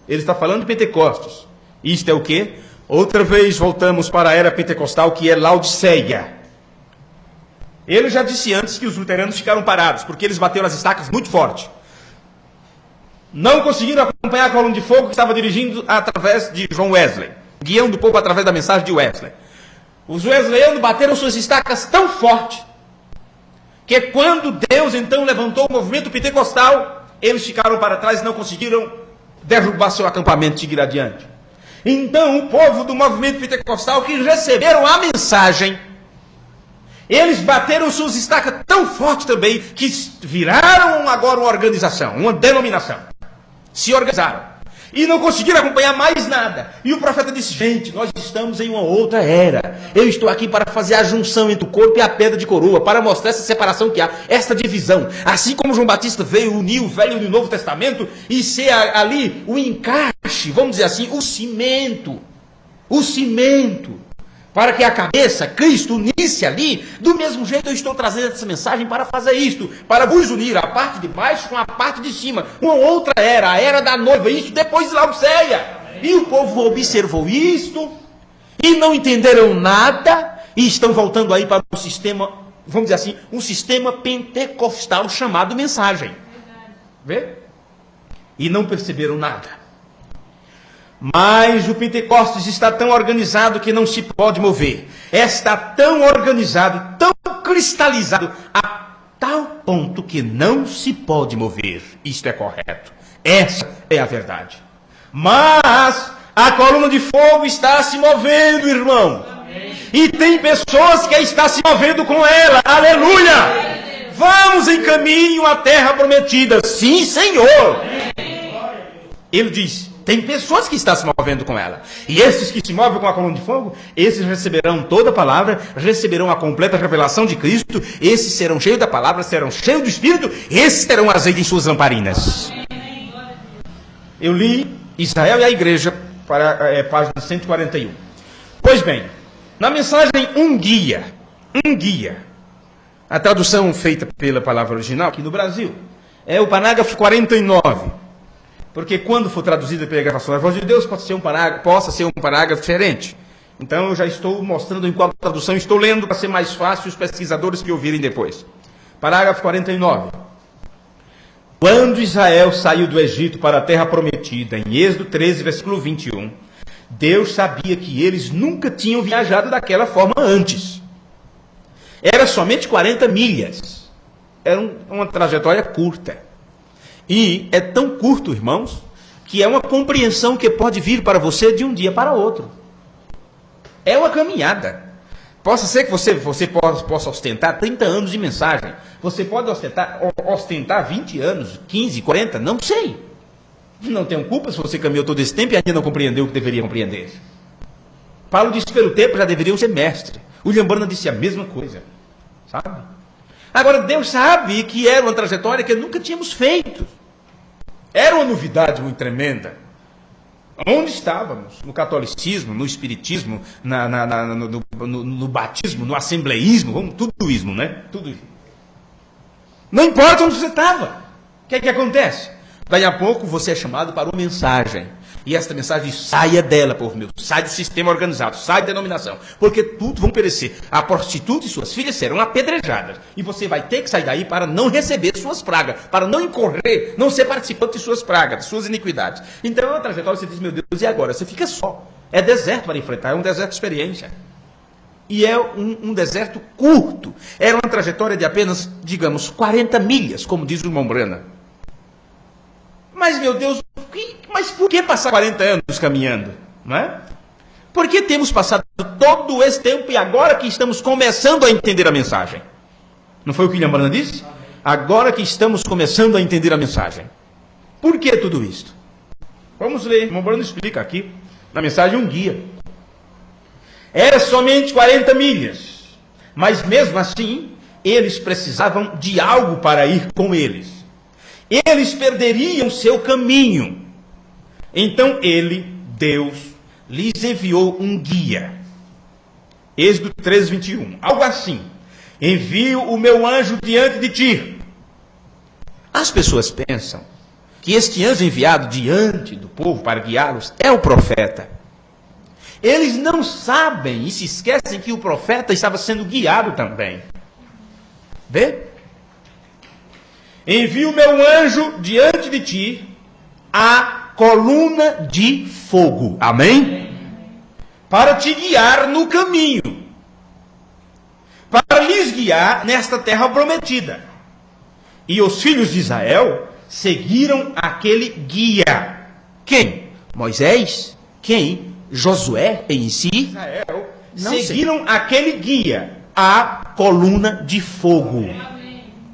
Ele está falando de Pentecostes. Isto é o quê? Outra vez voltamos para a era pentecostal, que é Laodiceia. Ele já disse antes que os luteranos ficaram parados, porque eles bateram as estacas muito forte. Não conseguiram acompanhar a coluna de fogo que estava dirigindo através de John Wesley, guiando o povo através da mensagem de Wesley. Os wesleyanos bateram suas estacas tão forte, que quando Deus então levantou o movimento pentecostal, eles ficaram para trás e não conseguiram derrubar seu acampamento e seguir adiante. Então o povo do movimento pentecostal que receberam a mensagem, eles bateram suas estacas tão forte também, que viraram agora uma organização, uma denominação. Se organizaram. E não conseguiram acompanhar mais nada. E o profeta disse, gente, nós estamos em uma outra era. Eu estou aqui para fazer a junção entre o corpo e a pedra de coroa, para mostrar essa separação que há, esta divisão. Assim como João Batista veio unir o Velho e o Novo Testamento e ser ali o encaixe, vamos dizer assim, o cimento, para que a cabeça, Cristo, unisse ali. Do mesmo jeito eu estou trazendo essa mensagem para fazer isto, para vos unir a parte de baixo com a parte de cima, uma outra era, a era da noiva, isso depois de Laodiceia. E o povo observou isto, e não entenderam nada, e estão voltando aí para um sistema, vamos dizer assim, um sistema pentecostal chamado mensagem. Vê? E não perceberam nada. Mas o Pentecostes está tão organizado que não se pode mover. Está tão organizado, tão cristalizado, a tal ponto que não se pode mover. Isto é correto. Essa é a verdade. Mas a coluna de fogo está se movendo, irmão. E tem pessoas que estão se movendo com ela. Aleluia! Vamos em caminho à terra prometida. Sim, Senhor. Ele diz, tem pessoas que estão se movendo com ela. E esses que se movem com a coluna de fogo, esses receberão toda a palavra, receberão a completa revelação de Cristo, esses serão cheios da palavra, serão cheios do Espírito, esses terão azeite em suas lamparinas. Eu li Israel e a Igreja, para página 141. Pois bem, na mensagem um guia, a tradução feita pela palavra original aqui no Brasil, é o parágrafo 49. Porque quando for traduzida pela gravação da voz de Deus, possa ser um parágrafo diferente. Então eu já estou mostrando em qual tradução estou lendo, para ser mais fácil os pesquisadores que ouvirem depois. Parágrafo 49. Quando Israel saiu do Egito para a terra prometida, em Êxodo 13, versículo 21, Deus sabia que eles nunca tinham viajado daquela forma antes. Era somente 40 milhas. Era uma trajetória curta. E é tão curto, irmãos, que é uma compreensão que pode vir para você de um dia para outro. É uma caminhada. Possa ser que você possa ostentar 30 anos de mensagem. Você pode ostentar 20 anos, 15, 40, não sei. Não tenho culpa se você caminhou todo esse tempo e ainda não compreendeu o que deveria compreender. Paulo disse que pelo tempo já deveria ser mestre. William Branham disse a mesma coisa. Sabe? Agora, Deus sabe que era uma trajetória que nunca tínhamos feito. Era uma novidade muito tremenda. Onde estávamos? No catolicismo, no espiritismo, no batismo, no assembleísmo, tudo ismo, né? Tudo isso. Não importa onde você estava. O que é que acontece? Daí a pouco você é chamado para uma mensagem. E esta mensagem saia dela, povo meu. Sai do sistema organizado, sai da denominação. Porque tudo vão perecer. A prostituta e suas filhas serão apedrejadas. E você vai ter que sair daí para não receber suas pragas. Para não incorrer, não ser participante de suas pragas, de suas iniquidades. Então é uma trajetória, você diz, meu Deus, e agora? Você fica só. É deserto para enfrentar, é um deserto de experiência. E é um deserto curto. Era uma trajetória de apenas, digamos, 40 milhas, como diz o irmão Brana. Mas, meu Deus, mas por que passar 40 anos caminhando? Não é? Por que temos passado todo esse tempo e agora que estamos começando a entender a mensagem? Não foi o que William Branham disse? Agora que estamos começando a entender a mensagem. Por que tudo isto? Vamos ler. O irmão Branham explica aqui, na mensagem, um guia. Era somente 40 milhas. Mas mesmo assim, eles precisavam de algo para ir com eles. Eles perderiam seu caminho. Então ele, Deus, lhes enviou um guia. Êxodo 13:21. Algo assim. Envio o meu anjo diante de ti. As pessoas pensam que este anjo enviado diante do povo para guiá-los é o profeta. Eles não sabem e se esquecem que o profeta estava sendo guiado também. Vê? Envio o meu anjo diante de ti, a coluna de fogo. Amém? Para te guiar no caminho. Para lhes guiar nesta terra prometida. E os filhos de Israel seguiram aquele guia. Quem? Moisés? Quem? Josué em si? Israel. Seguiram aquele guia, a coluna de fogo.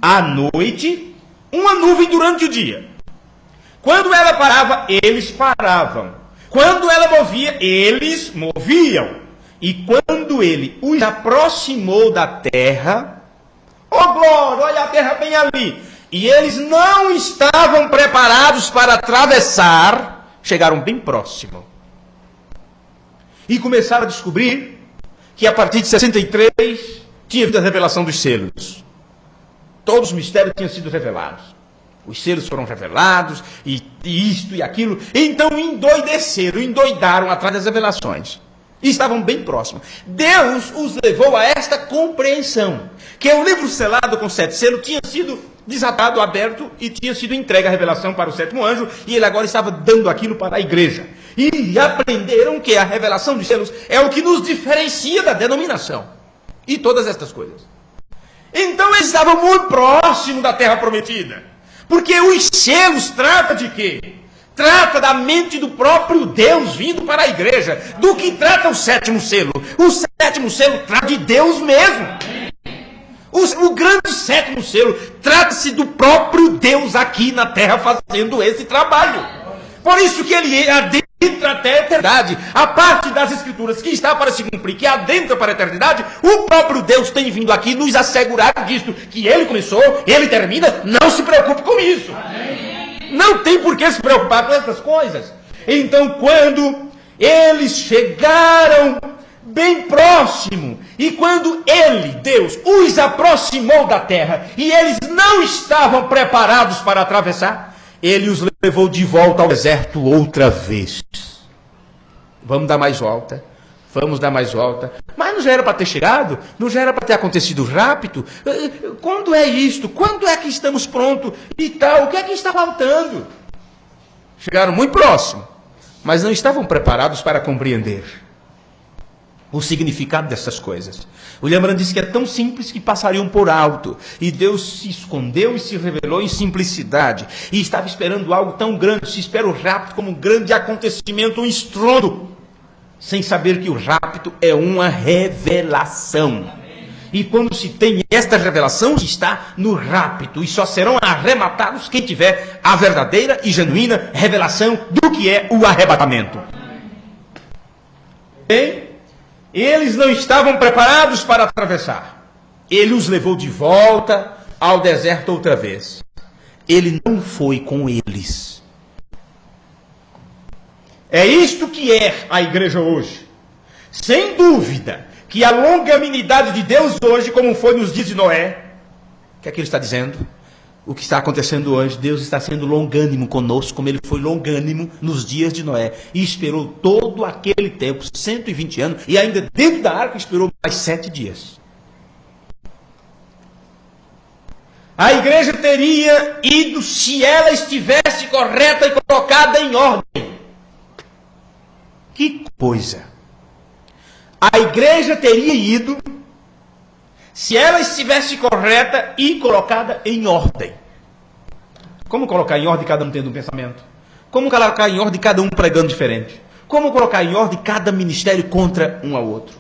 À noite, uma nuvem durante o dia. Quando ela parava, eles paravam. Quando ela movia, eles moviam. E quando ele os aproximou da terra, oh glória, olha a terra bem ali. E eles não estavam preparados para atravessar, chegaram bem próximo. E começaram a descobrir que a partir de 63 tinha havido a revelação dos selos. Todos os mistérios tinham sido revelados. Os selos foram revelados, e isto e aquilo. Então endoideceram, endoidaram atrás das revelações. E estavam bem próximos. Deus os levou a esta compreensão. Que o livro selado com 7 selos tinha sido desatado, aberto, e tinha sido entregue a revelação para o 7º anjo. E ele agora estava dando aquilo para a igreja. E aprenderam que a revelação dos selos é o que nos diferencia da denominação. E todas estas coisas. Então eles estavam muito próximos da terra prometida. Porque os selos trata de quê? Trata da mente do próprio Deus vindo para a igreja. Do que trata o 7º selo? O 7º selo trata de Deus mesmo. O grande 7º selo trata-se do próprio Deus aqui na terra fazendo esse trabalho. Por isso que ele adentra até a eternidade. A parte das escrituras que está para se cumprir, que adentra para a eternidade, o próprio Deus tem vindo aqui nos assegurar disto, que ele começou, ele termina, não se preocupe com isso. Não tem por que se preocupar com essas coisas. Então quando eles chegaram bem próximo, e quando ele, Deus, os aproximou da terra, e eles não estavam preparados para atravessar, ele os levou de volta ao deserto outra vez. Vamos dar mais volta. Vamos dar mais volta. Mas não já era para ter chegado? Não já era para ter acontecido rápido? Quando é isto? Quando é que estamos prontos? E tal, o que é que está faltando? Chegaram muito próximo, mas não estavam preparados para compreender o significado dessas coisas. William Branham disse que é tão simples que passariam por alto. E Deus se escondeu e se revelou em simplicidade. E estava esperando algo tão grande. Se espera o rapto como um grande acontecimento, um estrondo. Sem saber que o rapto é uma revelação. E quando se tem esta revelação, está no rapto. E só serão arrematados quem tiver a verdadeira e genuína revelação do que é o arrebatamento. Bem, eles não estavam preparados para atravessar. Ele os levou de volta ao deserto outra vez. Ele não foi com eles. É isto que é a igreja hoje. Sem dúvida que a longanimidade de Deus hoje, como foi nos dias de Noé, o que é que ele está dizendo? O que está acontecendo hoje, Deus está sendo longânimo conosco, como ele foi longânimo nos dias de Noé. E esperou todo aquele tempo, 120 anos, e ainda dentro da arca esperou mais 7 dias. A igreja teria ido se ela estivesse correta e colocada em ordem. Que coisa! A igreja teria ido se ela estivesse correta e colocada em ordem. Como colocar em ordem cada um tendo um pensamento? Como colocar em ordem cada um pregando diferente? Como colocar em ordem cada ministério contra um ao outro?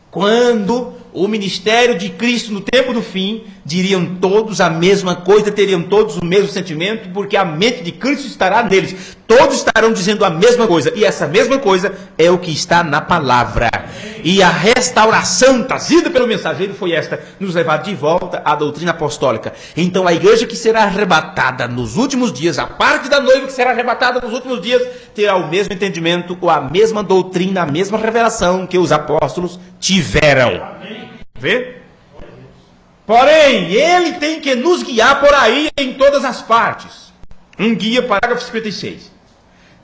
Quando o ministério de Cristo no tempo do fim, diriam todos a mesma coisa, teriam todos o mesmo sentimento, porque a mente de Cristo estará neles. Todos estarão dizendo a mesma coisa, e essa mesma coisa é o que está na palavra. E a restauração trazida pelo mensageiro foi esta, nos levar de volta à doutrina apostólica. Então a igreja que será arrebatada nos últimos dias, a parte da noiva que será arrebatada nos últimos dias, terá o mesmo entendimento, ou a mesma doutrina, a mesma revelação que os apóstolos tiveram. Vê? Porém, ele tem que nos guiar por aí em todas as partes. Um guia, parágrafo 56.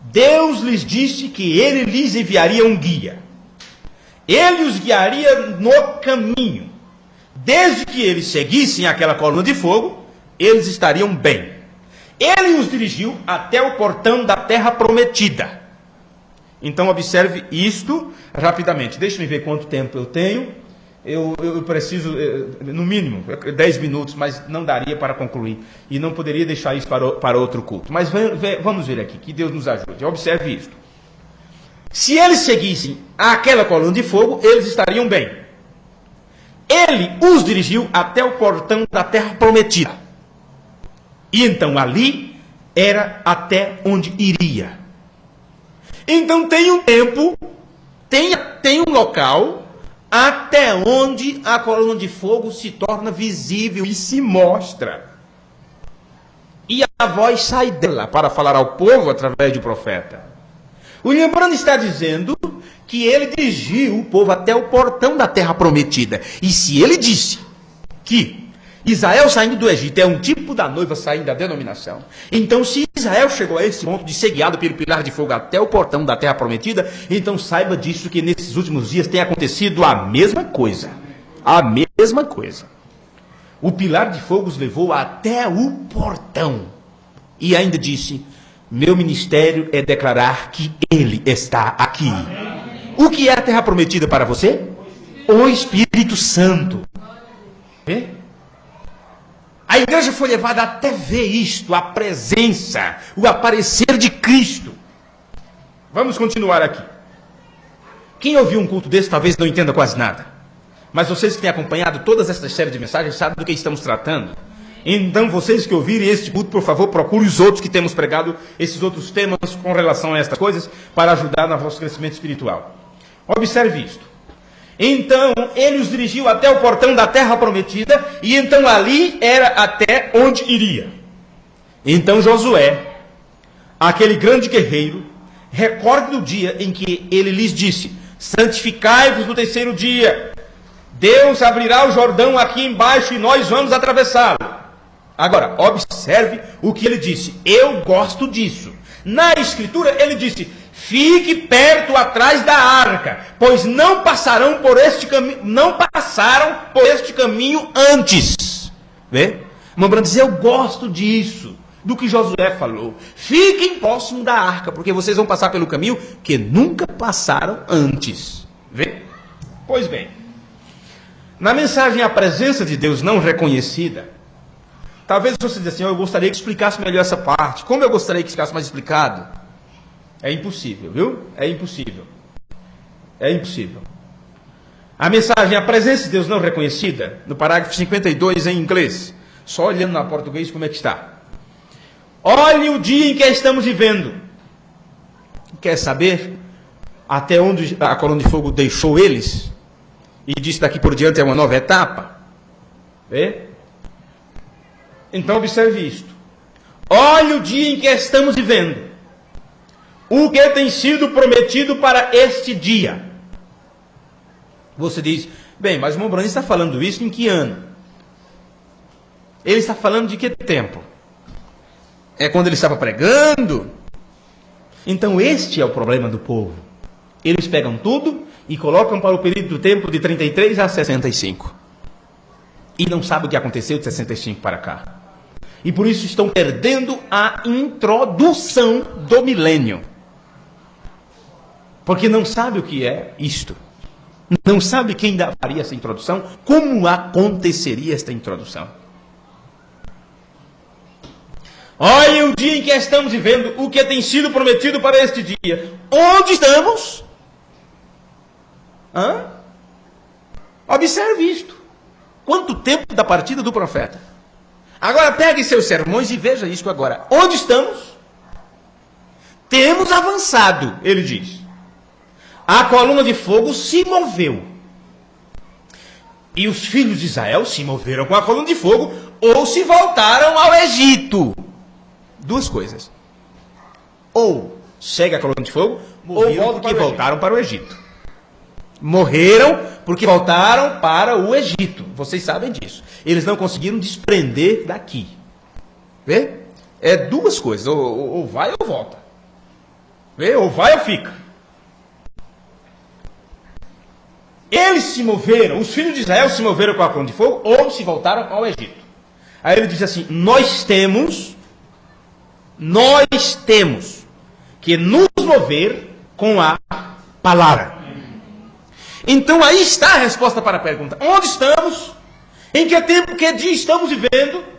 Deus lhes disse que ele lhes enviaria um guia. Ele os guiaria no caminho. Desde que eles seguissem aquela coluna de fogo, eles estariam bem. Ele os dirigiu até o portão da terra prometida. Então observe isto rapidamente. Deixe-me ver quanto tempo eu tenho. Eu preciso, no mínimo, 10 minutos, mas não daria para concluir. E não poderia deixar isso para outro culto. Mas vamos ver aqui, que Deus nos ajude. Observe isto. Se eles seguissem aquela coluna de fogo, eles estariam bem. Ele os dirigiu até o portão da terra prometida. E então ali era até onde iria. Então tem um tempo, tem um local até onde a coluna de fogo se torna visível e se mostra. E a voz sai dela para falar ao povo através do profeta. O lembrando está dizendo que ele dirigiu o povo até o portão da terra prometida. E se ele disse que Israel saindo do Egito é um tipo da noiva saindo da denominação, então se Israel chegou a esse ponto de ser guiado pelo pilar de fogo até o portão da terra prometida, então saiba disso que nesses últimos dias tem acontecido a mesma coisa. A mesma coisa. O pilar de fogo os levou até o portão. E ainda disse, meu ministério é declarar que ele está aqui. O que é a terra prometida para você? O Espírito Santo. Vê? A igreja foi levada até ver isto, a presença, o aparecer de Cristo. Vamos continuar aqui. Quem ouviu um culto desse talvez não entenda quase nada. Mas vocês que têm acompanhado todas essas séries de mensagens sabem do que estamos tratando. Então vocês que ouvirem este culto, por favor, procurem os outros que temos pregado, esses outros temas com relação a estas coisas, para ajudar no vosso crescimento espiritual. Observe isto. Então ele os dirigiu até o portão da terra prometida, e então ali era até onde iria. Então Josué, aquele grande guerreiro, recorde do dia em que ele lhes disse, santificai-vos no terceiro dia, Deus abrirá o Jordão aqui embaixo e nós vamos atravessá-lo. Agora, observe o que ele disse, eu gosto disso. Na escritura ele disse, fique perto atrás da arca, pois não passaram por este caminho antes. Vê? Irmão Branco diz, eu gosto disso, do que Josué falou. Fiquem próximo da arca, porque vocês vão passar pelo caminho que nunca passaram antes. Vê? Pois bem, na mensagem a presença de Deus não reconhecida, talvez você diga assim, eu gostaria que explicasse melhor essa parte. Como eu gostaria que ficasse mais explicado? É impossível, viu? É impossível. É impossível. A mensagem, a presença de Deus não reconhecida, no parágrafo 52 em inglês, só olhando na português como é que está. Olhe o dia em que estamos vivendo. Quer saber até onde a coluna de fogo deixou eles? E disse daqui por diante é uma nova etapa? Vê? Então observe isto. Olhe o dia em que estamos vivendo. o que tem sido prometido para este dia. Você diz, bem, mas o irmão Branham está falando isso em que ano? Ele está falando de que tempo? É quando ele estava pregando? Então este é o problema do povo. Eles pegam tudo e colocam para o período do tempo de 33 a 65. E não sabem o que aconteceu de 65 para cá. E por isso estão perdendo a introdução do milênio. Porque não sabe o que é isto. Não sabe quem daria essa introdução, como aconteceria esta introdução. Olha o dia em que estamos vivendo, o que tem sido prometido para este dia. Onde estamos? Observe isto. Quanto tempo da partida do profeta? Agora pegue seus sermões e veja isso agora. Onde estamos? Temos avançado, ele diz. A coluna de fogo se moveu. E os filhos de Israel se moveram com a coluna de fogo ou se voltaram ao Egito. Duas coisas. Ou segue a coluna de fogo, ou voltaram para o Egito. Morreram porque voltaram para o Egito. Vocês sabem disso. Eles não conseguiram desprender daqui. Vê? É duas coisas. Ou vai ou volta. Vê? Ou vai ou fica. Eles se moveram, os filhos de Israel se moveram com a coluna de fogo ou se voltaram ao Egito. Aí ele diz assim, nós temos que nos mover com a palavra. Então aí está a resposta para a pergunta. Onde estamos? Em que tempo, que dia estamos vivendo?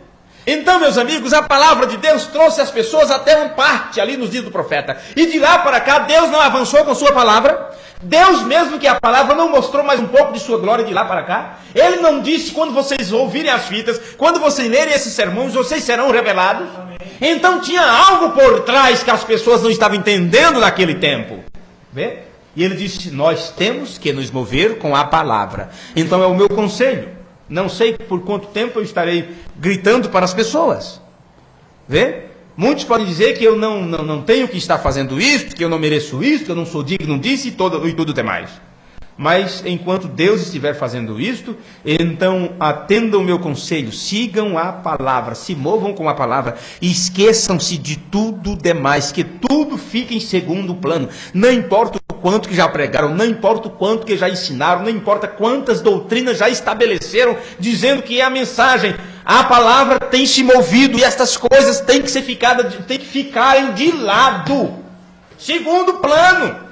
Então, meus amigos, a palavra de Deus trouxe as pessoas até uma parte ali nos dias do profeta. E de lá para cá, Deus não avançou com sua palavra. Deus mesmo que a palavra não mostrou mais um pouco de sua glória de lá para cá. Ele não disse, quando vocês ouvirem as fitas, quando vocês lerem esses sermões, vocês serão revelados. Amém. Então tinha algo por trás que as pessoas não estavam entendendo naquele tempo. Vê? E ele disse, nós temos que nos mover com a palavra. Então é o meu conselho. Não sei por quanto tempo eu estarei gritando para as pessoas. Vê? Muitos podem dizer que eu não tenho que estar fazendo isso, que eu não mereço isso, que eu não sou digno disso e tudo demais. Mas enquanto Deus estiver fazendo isto, então atendam o meu conselho, sigam a palavra, se movam com a palavra e esqueçam-se de tudo demais, que tudo fique em segundo plano. Não importa o quanto que já pregaram, não importa o quanto que já ensinaram, não importa quantas doutrinas já estabeleceram, dizendo que é a mensagem. A palavra tem se movido e estas coisas têm que ficarem de lado. Segundo plano.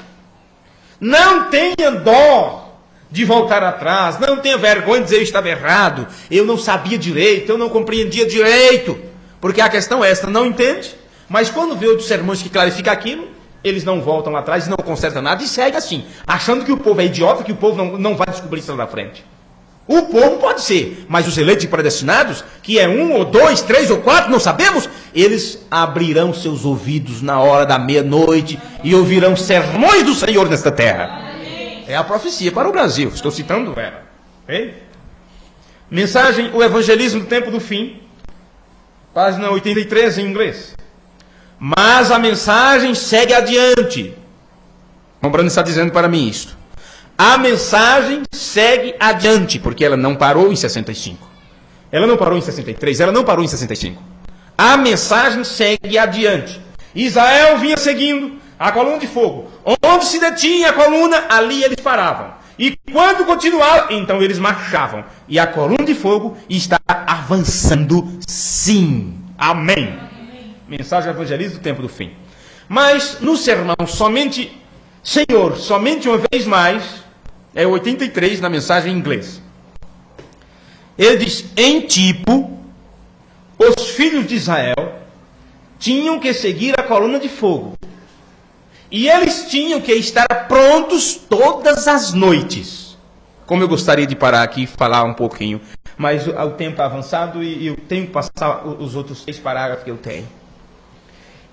Não tenha dó de voltar atrás. Não tenha vergonha de dizer eu estava errado. Eu não sabia direito, eu não compreendia direito. Porque a questão é esta, não entende. Mas quando vê outros sermões que clarificam aquilo, eles não voltam atrás, não consertam nada e seguem assim. Achando que o povo é idiota, que o povo não vai descobrir isso lá na frente. O povo pode ser, mas os eleitos e predestinados, que é 1 ou 2, 3 ou 4, não sabemos, eles abrirão seus ouvidos na hora da meia-noite e ouvirão sermões do Senhor nesta terra. É a profecia para o Brasil, estou citando ela. Okay? Mensagem, o evangelismo do tempo do fim, página 83 em inglês. Mas a mensagem segue adiante. O Brando está dizendo para mim isto. A mensagem segue adiante, porque ela não parou em 65. Ela não parou em 63, ela não parou em 65. A mensagem segue adiante. Israel vinha seguindo a coluna de fogo. Onde se detinha a coluna, ali eles paravam. E quando continuava, então eles marchavam. E a coluna de fogo está avançando, sim. Amém. Mensagem evangelista do tempo do fim. Mas no sermão, Senhor, somente uma vez mais, é 83 na mensagem em inglês. Ele diz, em tipo, os filhos de Israel tinham que seguir a coluna de fogo. E eles tinham que estar prontos todas as noites. Como eu gostaria de parar aqui e falar um pouquinho, mas o tempo é avançado e eu tenho que passar os outros 6 parágrafos que eu tenho.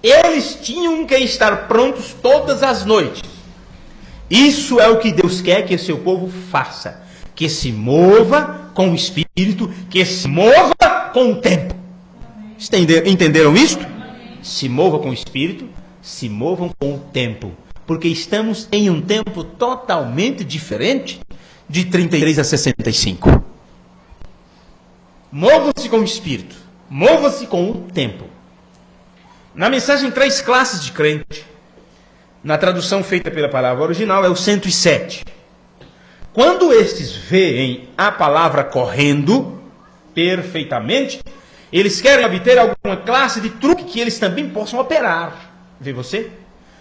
Eles tinham que estar prontos todas as noites. Isso é o que Deus quer que seu povo faça. Que se mova com o Espírito, que se mova com o tempo. Entenderam isso? Se mova com o Espírito, se movam com o tempo, porque estamos em um tempo totalmente diferente de 33 a 65. Movam-se com o Espírito, movam-se com o tempo. Na mensagem 3 classes de crente, na tradução feita pela palavra original, é o 107. Quando estes veem a palavra correndo perfeitamente, eles querem obter alguma classe de truque que eles também possam operar. Vê você?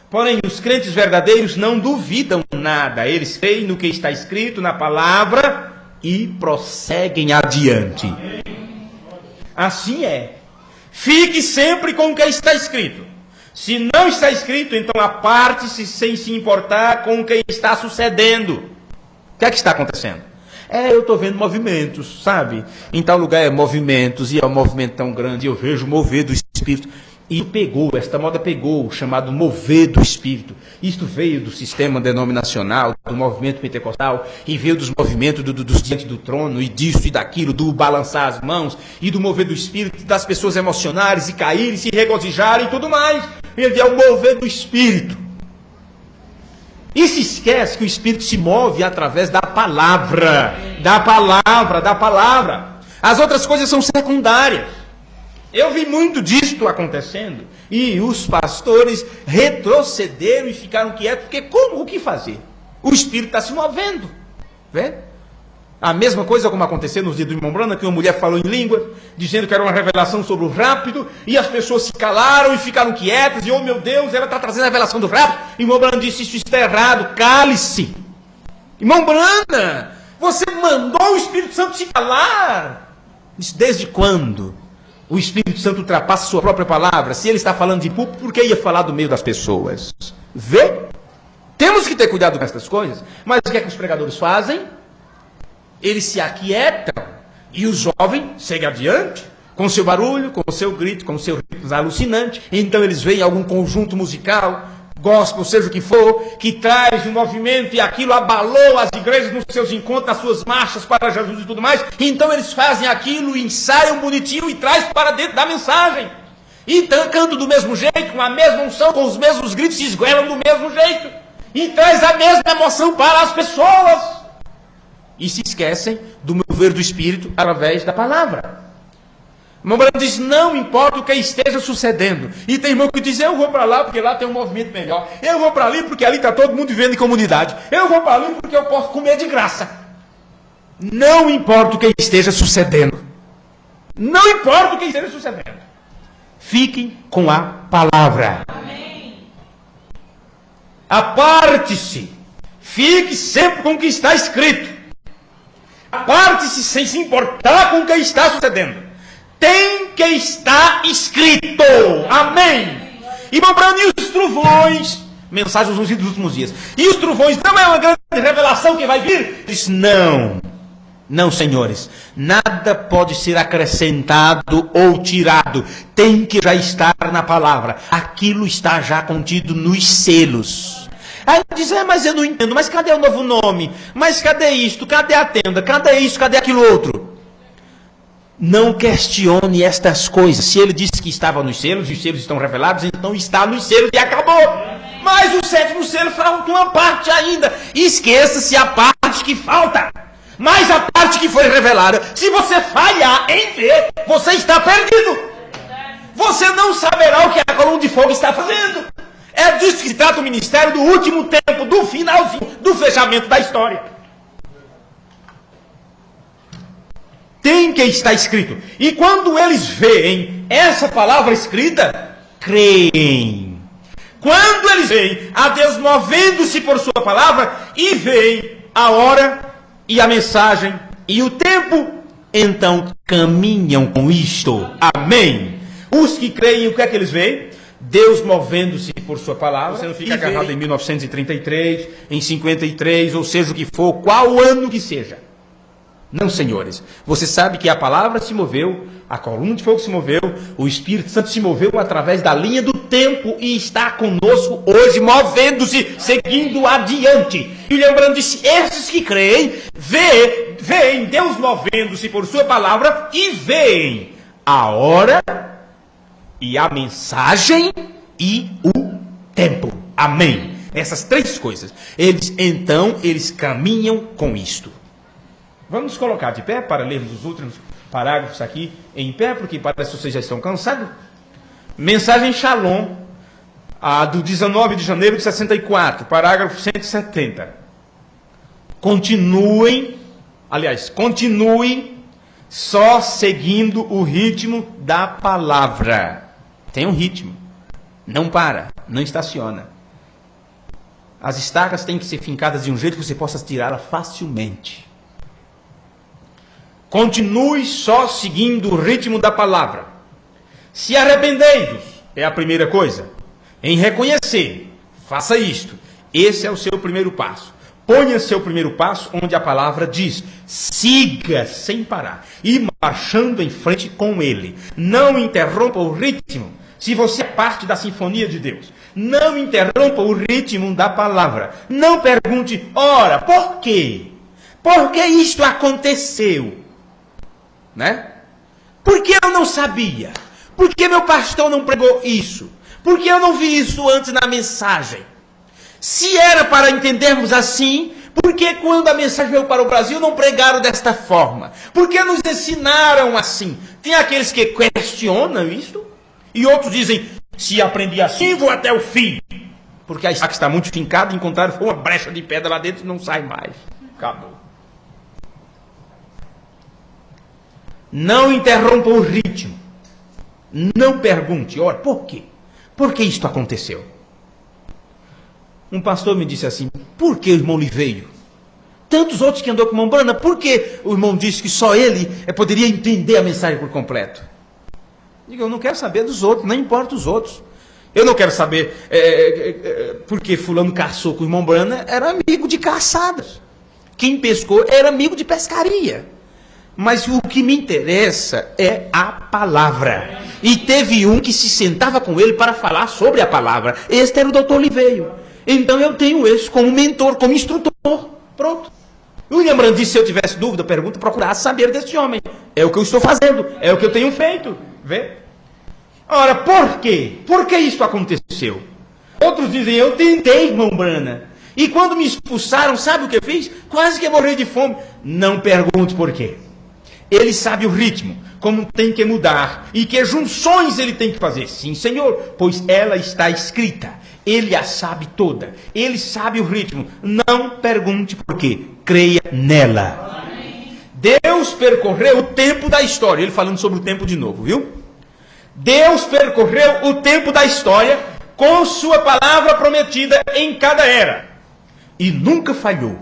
Porém, os crentes verdadeiros não duvidam nada. Eles creem no que está escrito na palavra e prosseguem adiante. Assim é. Fique sempre com o que está escrito. Se não está escrito, então aparte-se sem se importar com o que está sucedendo. O que é que está acontecendo? Eu estou vendo movimentos, sabe? Em tal lugar é movimentos, e é um movimento tão grande, eu vejo mover do Espírito. E esta moda pegou, o chamado mover do Espírito. Isto veio do sistema denominacional, do movimento pentecostal, e veio dos movimentos dos diante do trono, e disso e daquilo, do balançar as mãos, e do mover do Espírito, das pessoas emocionarem, e caírem, se regozijarem e tudo mais. Ele é o mover do Espírito. E se esquece que o Espírito se move através da palavra. Da palavra. As outras coisas são secundárias. Eu vi muito disto acontecendo. E os pastores retrocederam e ficaram quietos. Porque o que fazer? O Espírito está se movendo. Vê? A mesma coisa como aconteceu nos dias do irmão Branham, que uma mulher falou em língua, dizendo que era uma revelação sobre o rapto, e as pessoas se calaram e ficaram quietas, e oh meu Deus, ela está trazendo a revelação do rapto. E irmão Branham disse, isso está errado, cale-se. Irmão Branham, você mandou o Espírito Santo se calar. Disse, desde quando o Espírito Santo ultrapassa a sua própria palavra? Se ele está falando de púlpito, por que ia falar do meio das pessoas? Vê? Temos que ter cuidado com essas coisas. Mas o que é que os pregadores fazem? Eles se aquietam e o jovem segue adiante, com o seu barulho, com o seu grito, com o seu ritmo alucinante. Então eles veem algum conjunto musical, gospel, seja o que for, que traz um movimento e aquilo abalou as igrejas nos seus encontros, nas suas marchas para Jesus e tudo mais. Então eles fazem aquilo, ensaiam bonitinho e traz para dentro da mensagem. E cantam do mesmo jeito, com a mesma unção, com os mesmos gritos, se esguelam do mesmo jeito. E traz a mesma emoção para as pessoas. E se esquecem do mover do Espírito através da palavra. O irmão Branham diz, não importa o que esteja sucedendo. E tem irmão que diz, eu vou para lá porque lá tem um movimento melhor. Eu vou para ali porque ali está todo mundo vivendo em comunidade. Eu vou para ali porque eu posso comer de graça. Não importa o que esteja sucedendo. Não importa o que esteja sucedendo. Fiquem com a palavra. Amém. Aparte-se. Fique sempre com o que está escrito. Aparte-se sem se importar com o que está sucedendo. Tem que estar escrito. Amém. Irmão Branham, e os trovões? Mensagens nos últimos dias. E os trovões não é uma grande revelação que vai vir? Diz, não. Não, senhores. Nada pode ser acrescentado ou tirado. Tem que já estar na palavra. Aquilo está já contido nos selos. Aí diz, mas eu não entendo, mas cadê o novo nome? Mas cadê isto? Cadê a tenda? Cadê isso? Cadê aquilo outro? Não questione estas coisas. Se ele disse que estava nos selos, e os selos estão revelados, então está nos selos e acabou. Mas o sétimo selo falta uma parte ainda. Esqueça-se a parte que falta. Mas a parte que foi revelada, se você falhar em ver, você está perdido. Você não saberá o que a coluna de fogo está fazendo. É disso que se trata o ministério do último tempo, do finalzinho, do fechamento da história. Tem que estar escrito. E quando eles veem essa palavra escrita, creem. Quando eles veem a Deus movendo-se por sua palavra, e veem a hora e a mensagem e o tempo, então caminham com isto. Amém. Os que creem, o que é que eles veem? Deus movendo-se por sua palavra. Você não fica agarrado em 1933, em 53, ou seja o que for, qual ano que seja. Não, senhores. Você sabe que a palavra se moveu, a coluna de fogo se moveu, o Espírito Santo se moveu através da linha do tempo e está conosco hoje, movendo-se, seguindo adiante. E lembrando disse, esses que creem, veem Deus movendo-se por sua palavra e veem a hora e a mensagem e o tempo. Amém. Essas três coisas. Eles caminham com isto. Vamos colocar de pé para lermos os últimos parágrafos aqui em pé, porque parece que vocês já estão cansados. Mensagem Shalom, do 19 de janeiro de 64, parágrafo 170. Continuem só seguindo o ritmo da palavra. Tem um ritmo. Não para, não estaciona. As estacas têm que ser fincadas de um jeito que você possa tirá-la facilmente. Continue só seguindo o ritmo da palavra. Se arrependei-vos, é a primeira coisa. Em reconhecer, faça isto. Esse é o seu primeiro passo. Ponha seu primeiro passo onde a palavra diz: siga sem parar e marchando em frente com ele. Não interrompa o ritmo. Se você é parte da sinfonia de Deus, não interrompa o ritmo da palavra. Não pergunte: ora, por quê? Por que isto aconteceu? Né? Por que eu não sabia? Por que meu pastor não pregou isso? Por que eu não vi isso antes na mensagem? Se era para entendermos assim, por que quando a mensagem veio para o Brasil não pregaram desta forma? Por que nos ensinaram assim? Tem aqueles que questionam isso e outros dizem: se aprendi assim, vou até o fim. Porque a estaca está muito fincada, encontraram uma brecha de pedra lá dentro e não sai mais. Acabou. Não interrompa o ritmo. Não pergunte: ora, por quê? Por que isto aconteceu? Um pastor me disse assim: por que o irmão Liveiro? Tantos outros que andou com o irmão Brana, por que o irmão disse que só ele poderia entender a mensagem por completo? Digo: eu não quero saber dos outros, não importa os outros. Eu não quero saber porque fulano caçou com o irmão Brana, era amigo de caçadas. Quem pescou era amigo de pescaria. Mas o que me interessa é a palavra. E teve um que se sentava com ele para falar sobre a palavra. Este era o Dr. Liveiro. Então eu tenho esse como mentor, como instrutor. Pronto. O William Brand disse: se eu tivesse dúvida, pergunta, procurar saber desse homem. É o que eu estou fazendo, é o que eu tenho feito. Vê? Ora, por quê? Por que isso aconteceu? Outros dizem: eu tentei, irmão Brana. E quando me expulsaram, sabe o que eu fiz? Quase que morri de fome. Não pergunte por quê. Ele sabe o ritmo, como tem que mudar e que junções ele tem que fazer. Sim, Senhor, pois ela está escrita. Ele a sabe toda. Ele sabe o ritmo. Não pergunte por quê. Creia nela. Amém. Deus percorreu o tempo da história. Ele falando sobre o tempo de novo, viu? Deus percorreu o tempo da história com sua palavra prometida em cada era. E nunca falhou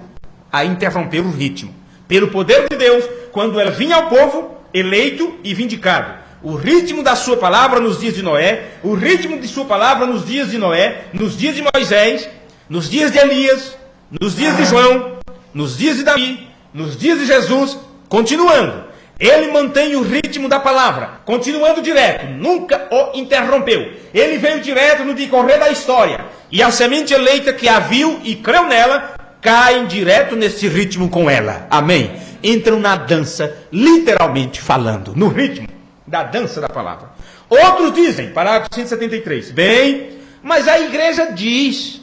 a interromper o ritmo. Pelo poder de Deus, quando ela vinha ao povo, eleito e vindicado. O ritmo da sua palavra nos dias de Noé, o ritmo de sua palavra nos dias de Noé, nos dias de Moisés, nos dias de Elias, nos dias de João, nos dias de Davi, nos dias de Jesus, continuando. Ele mantém o ritmo da palavra, continuando direto, nunca o interrompeu. Ele veio direto no decorrer da história. E a semente eleita que a viu e creu nela, caem direto nesse ritmo com ela. Amém? Entram na dança, literalmente falando, no ritmo da dança da palavra. Outros dizem, parágrafo 173, bem, mas a igreja diz,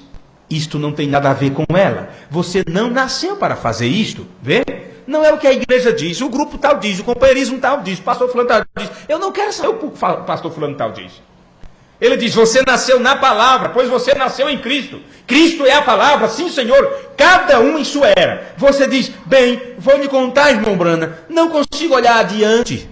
isto não tem nada a ver com ela. Você não nasceu para fazer isto, vê? Não é o que a igreja diz, o grupo tal diz, o companheirismo tal diz, o pastor fulano tal diz. Eu não quero saber o que o pastor fulano tal diz. Ele diz: você nasceu na palavra, pois você nasceu em Cristo. Cristo é a palavra, sim, Senhor, cada um em sua era. Você diz: bem, vou lhe contar, irmão Brana, não consigo olhar adiante.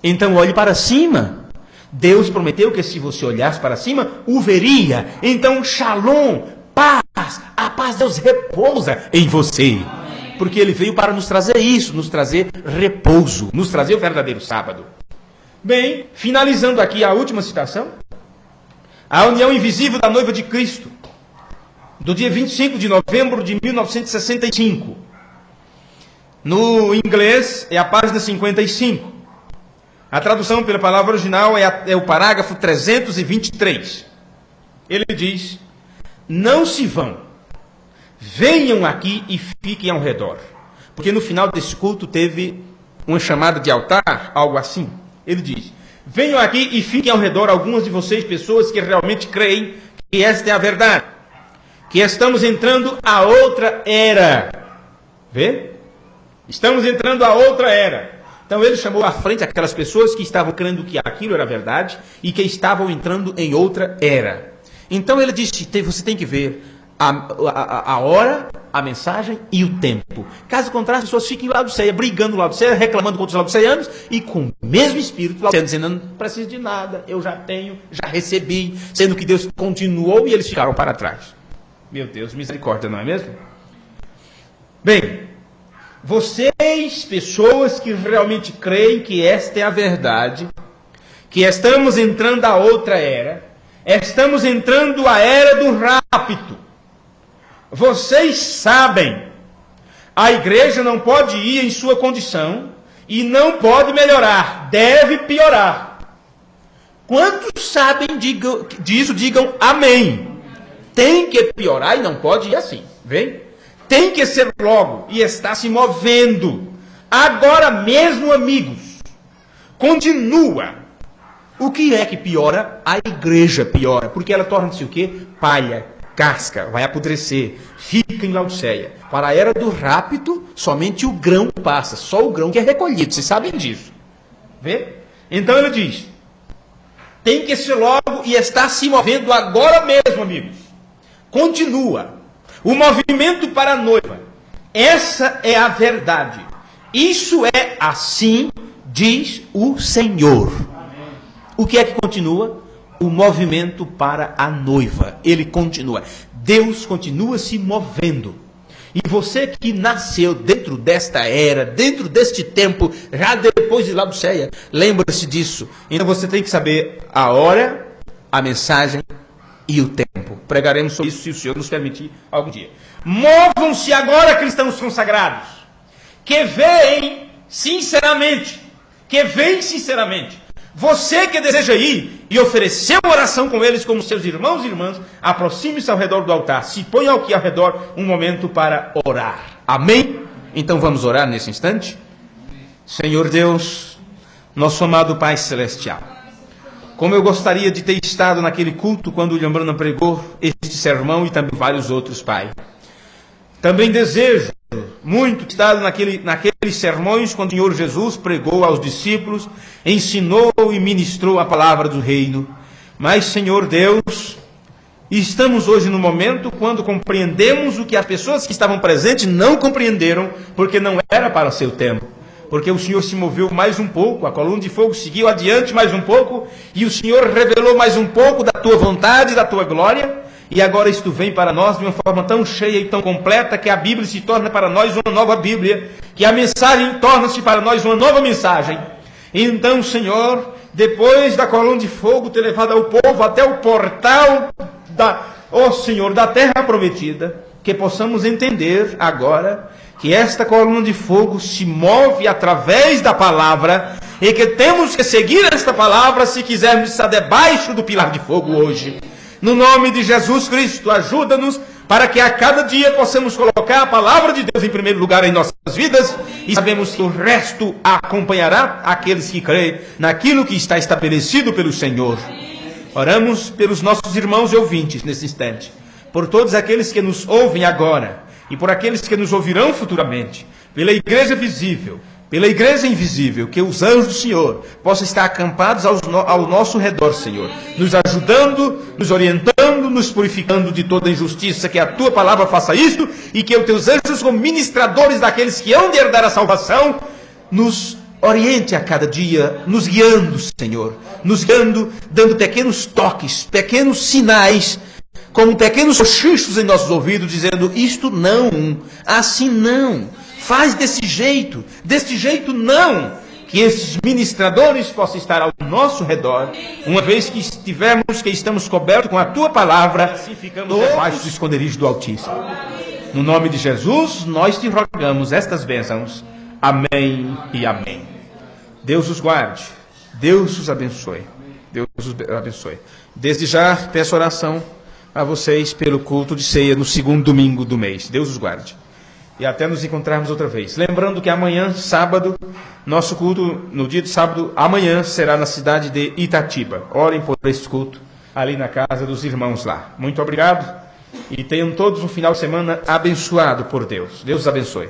Então olhe para cima. Deus prometeu que se você olhasse para cima, o veria. Então, Shalom, paz, a paz de Deus repousa em você. Porque Ele veio para nos trazer isso, nos trazer repouso, nos trazer o verdadeiro sábado. Bem, finalizando aqui a última citação, a união invisível da noiva de Cristo, do dia 25 de novembro de 1965. No inglês é a página 55. A tradução pela palavra original é o parágrafo 323. Ele diz: não se vão, venham aqui e fiquem ao redor. Porque no final desse culto teve uma chamada de altar, algo assim. Ele diz: venham aqui e fiquem ao redor algumas de vocês, pessoas que realmente creem que esta é a verdade, que estamos entrando a outra era. Vê? Estamos entrando a outra era. Então ele chamou à frente aquelas pessoas que estavam crendo que aquilo era verdade e que estavam entrando em outra era. Então ele disse, você tem que ver a hora, a mensagem e o tempo. Caso contrário, as pessoas fiquem em Laodiceia, brigando com Laodiceia, reclamando contra os laodiceianos e com o mesmo espírito, dizendo, não preciso de nada, eu já tenho, já recebi, sendo que Deus continuou e eles ficaram para trás. Meu Deus, misericórdia, não é mesmo? Bem, vocês, pessoas que realmente creem que esta é a verdade, que estamos entrando a outra era, estamos entrando a era do rapto. Vocês sabem, a igreja não pode ir em sua condição e não pode melhorar, deve piorar. Quantos sabem disso, digam amém. Tem que piorar e não pode ir assim, vem? Tem que ser logo e está se movendo. Agora mesmo, amigos, continua. O que é que piora? A igreja piora, porque ela torna-se o quê? Palha, casca, vai apodrecer, fica em Laodiceia. Para a era do rapto, somente o grão passa, só o grão que é recolhido, vocês sabem disso. Vê? Então ele diz, tem que ser logo e está se movendo agora mesmo, amigos. Continua. O movimento para a noiva. Essa é a verdade. Isso é assim, diz o Senhor. O que é que continua? O movimento para a noiva. Ele continua. Deus continua se movendo. E você que nasceu dentro desta era, dentro deste tempo, já depois de Laodiceia, lembra-se disso. Então você tem que saber a hora, a mensagem e o tempo. Pregaremos sobre isso se o Senhor nos permitir algum dia. Movam-se agora, cristãos consagrados, que veem sinceramente, Você que deseja ir e oferecer uma oração com eles como seus irmãos e irmãs, aproxime-se ao redor do altar, se ponha aqui ao redor um momento para orar. Amém? Então vamos orar nesse instante? Senhor Deus, nosso amado Pai Celestial, como eu gostaria de ter estado naquele culto quando William Branham pregou este sermão e também vários outros, Pai. Também desejo muito ter estado naqueles sermões quando o Senhor Jesus pregou aos discípulos, ensinou e ministrou a palavra do reino. Mas, Senhor Deus, estamos hoje no momento quando compreendemos o que as pessoas que estavam presentes não compreenderam, porque não era para o seu tempo. Porque o Senhor se moveu mais um pouco, a coluna de fogo seguiu adiante mais um pouco, e o Senhor revelou mais um pouco da tua vontade, da tua glória, e agora isto vem para nós de uma forma tão cheia e tão completa, que a Bíblia se torna para nós uma nova Bíblia, que a mensagem torna-se para nós uma nova mensagem. Então, Senhor, depois da coluna de fogo ter levado ao povo até o portal da terra prometida, que possamos entender agora que esta coluna de fogo se move através da palavra e que temos que seguir esta palavra se quisermos estar debaixo do pilar de fogo hoje. No nome de Jesus Cristo, ajuda-nos para que a cada dia possamos colocar a palavra de Deus em primeiro lugar em nossas vidas e sabemos que o resto acompanhará aqueles que creem naquilo que está estabelecido pelo Senhor. Oramos pelos nossos irmãos e ouvintes nesse instante, por todos aqueles que nos ouvem agora e por aqueles que nos ouvirão futuramente, pela igreja visível, pela igreja invisível, que os anjos do Senhor possam estar acampados ao nosso redor, Senhor, nos ajudando, nos orientando, nos purificando de toda injustiça, que a tua palavra faça isto, e que os teus anjos, como ministradores daqueles que hão de herdar a salvação, nos oriente a cada dia, nos guiando, Senhor, nos guiando, dando pequenos toques, pequenos sinais, como pequenos cochichos em nossos ouvidos, dizendo, isto não, assim não, faz desse jeito não, que esses ministradores possam estar ao nosso redor, uma vez que estamos cobertos com a tua palavra, assim ficamos debaixo do esconderijo do Altíssimo. No nome de Jesus, nós te rogamos estas bênçãos. Amém e amém. Deus os guarde, Deus os abençoe, Deus os abençoe. Desde já peço oração a vocês pelo culto de ceia no segundo domingo do mês. Deus os guarde. E até nos encontrarmos outra vez. Lembrando que amanhã, sábado, nosso culto, no dia de sábado, amanhã será na cidade de Itatiba. Orem por este culto. ali na casa dos irmãos lá. Muito obrigado e tenham todos um final de semana abençoado por Deus. Deus os abençoe.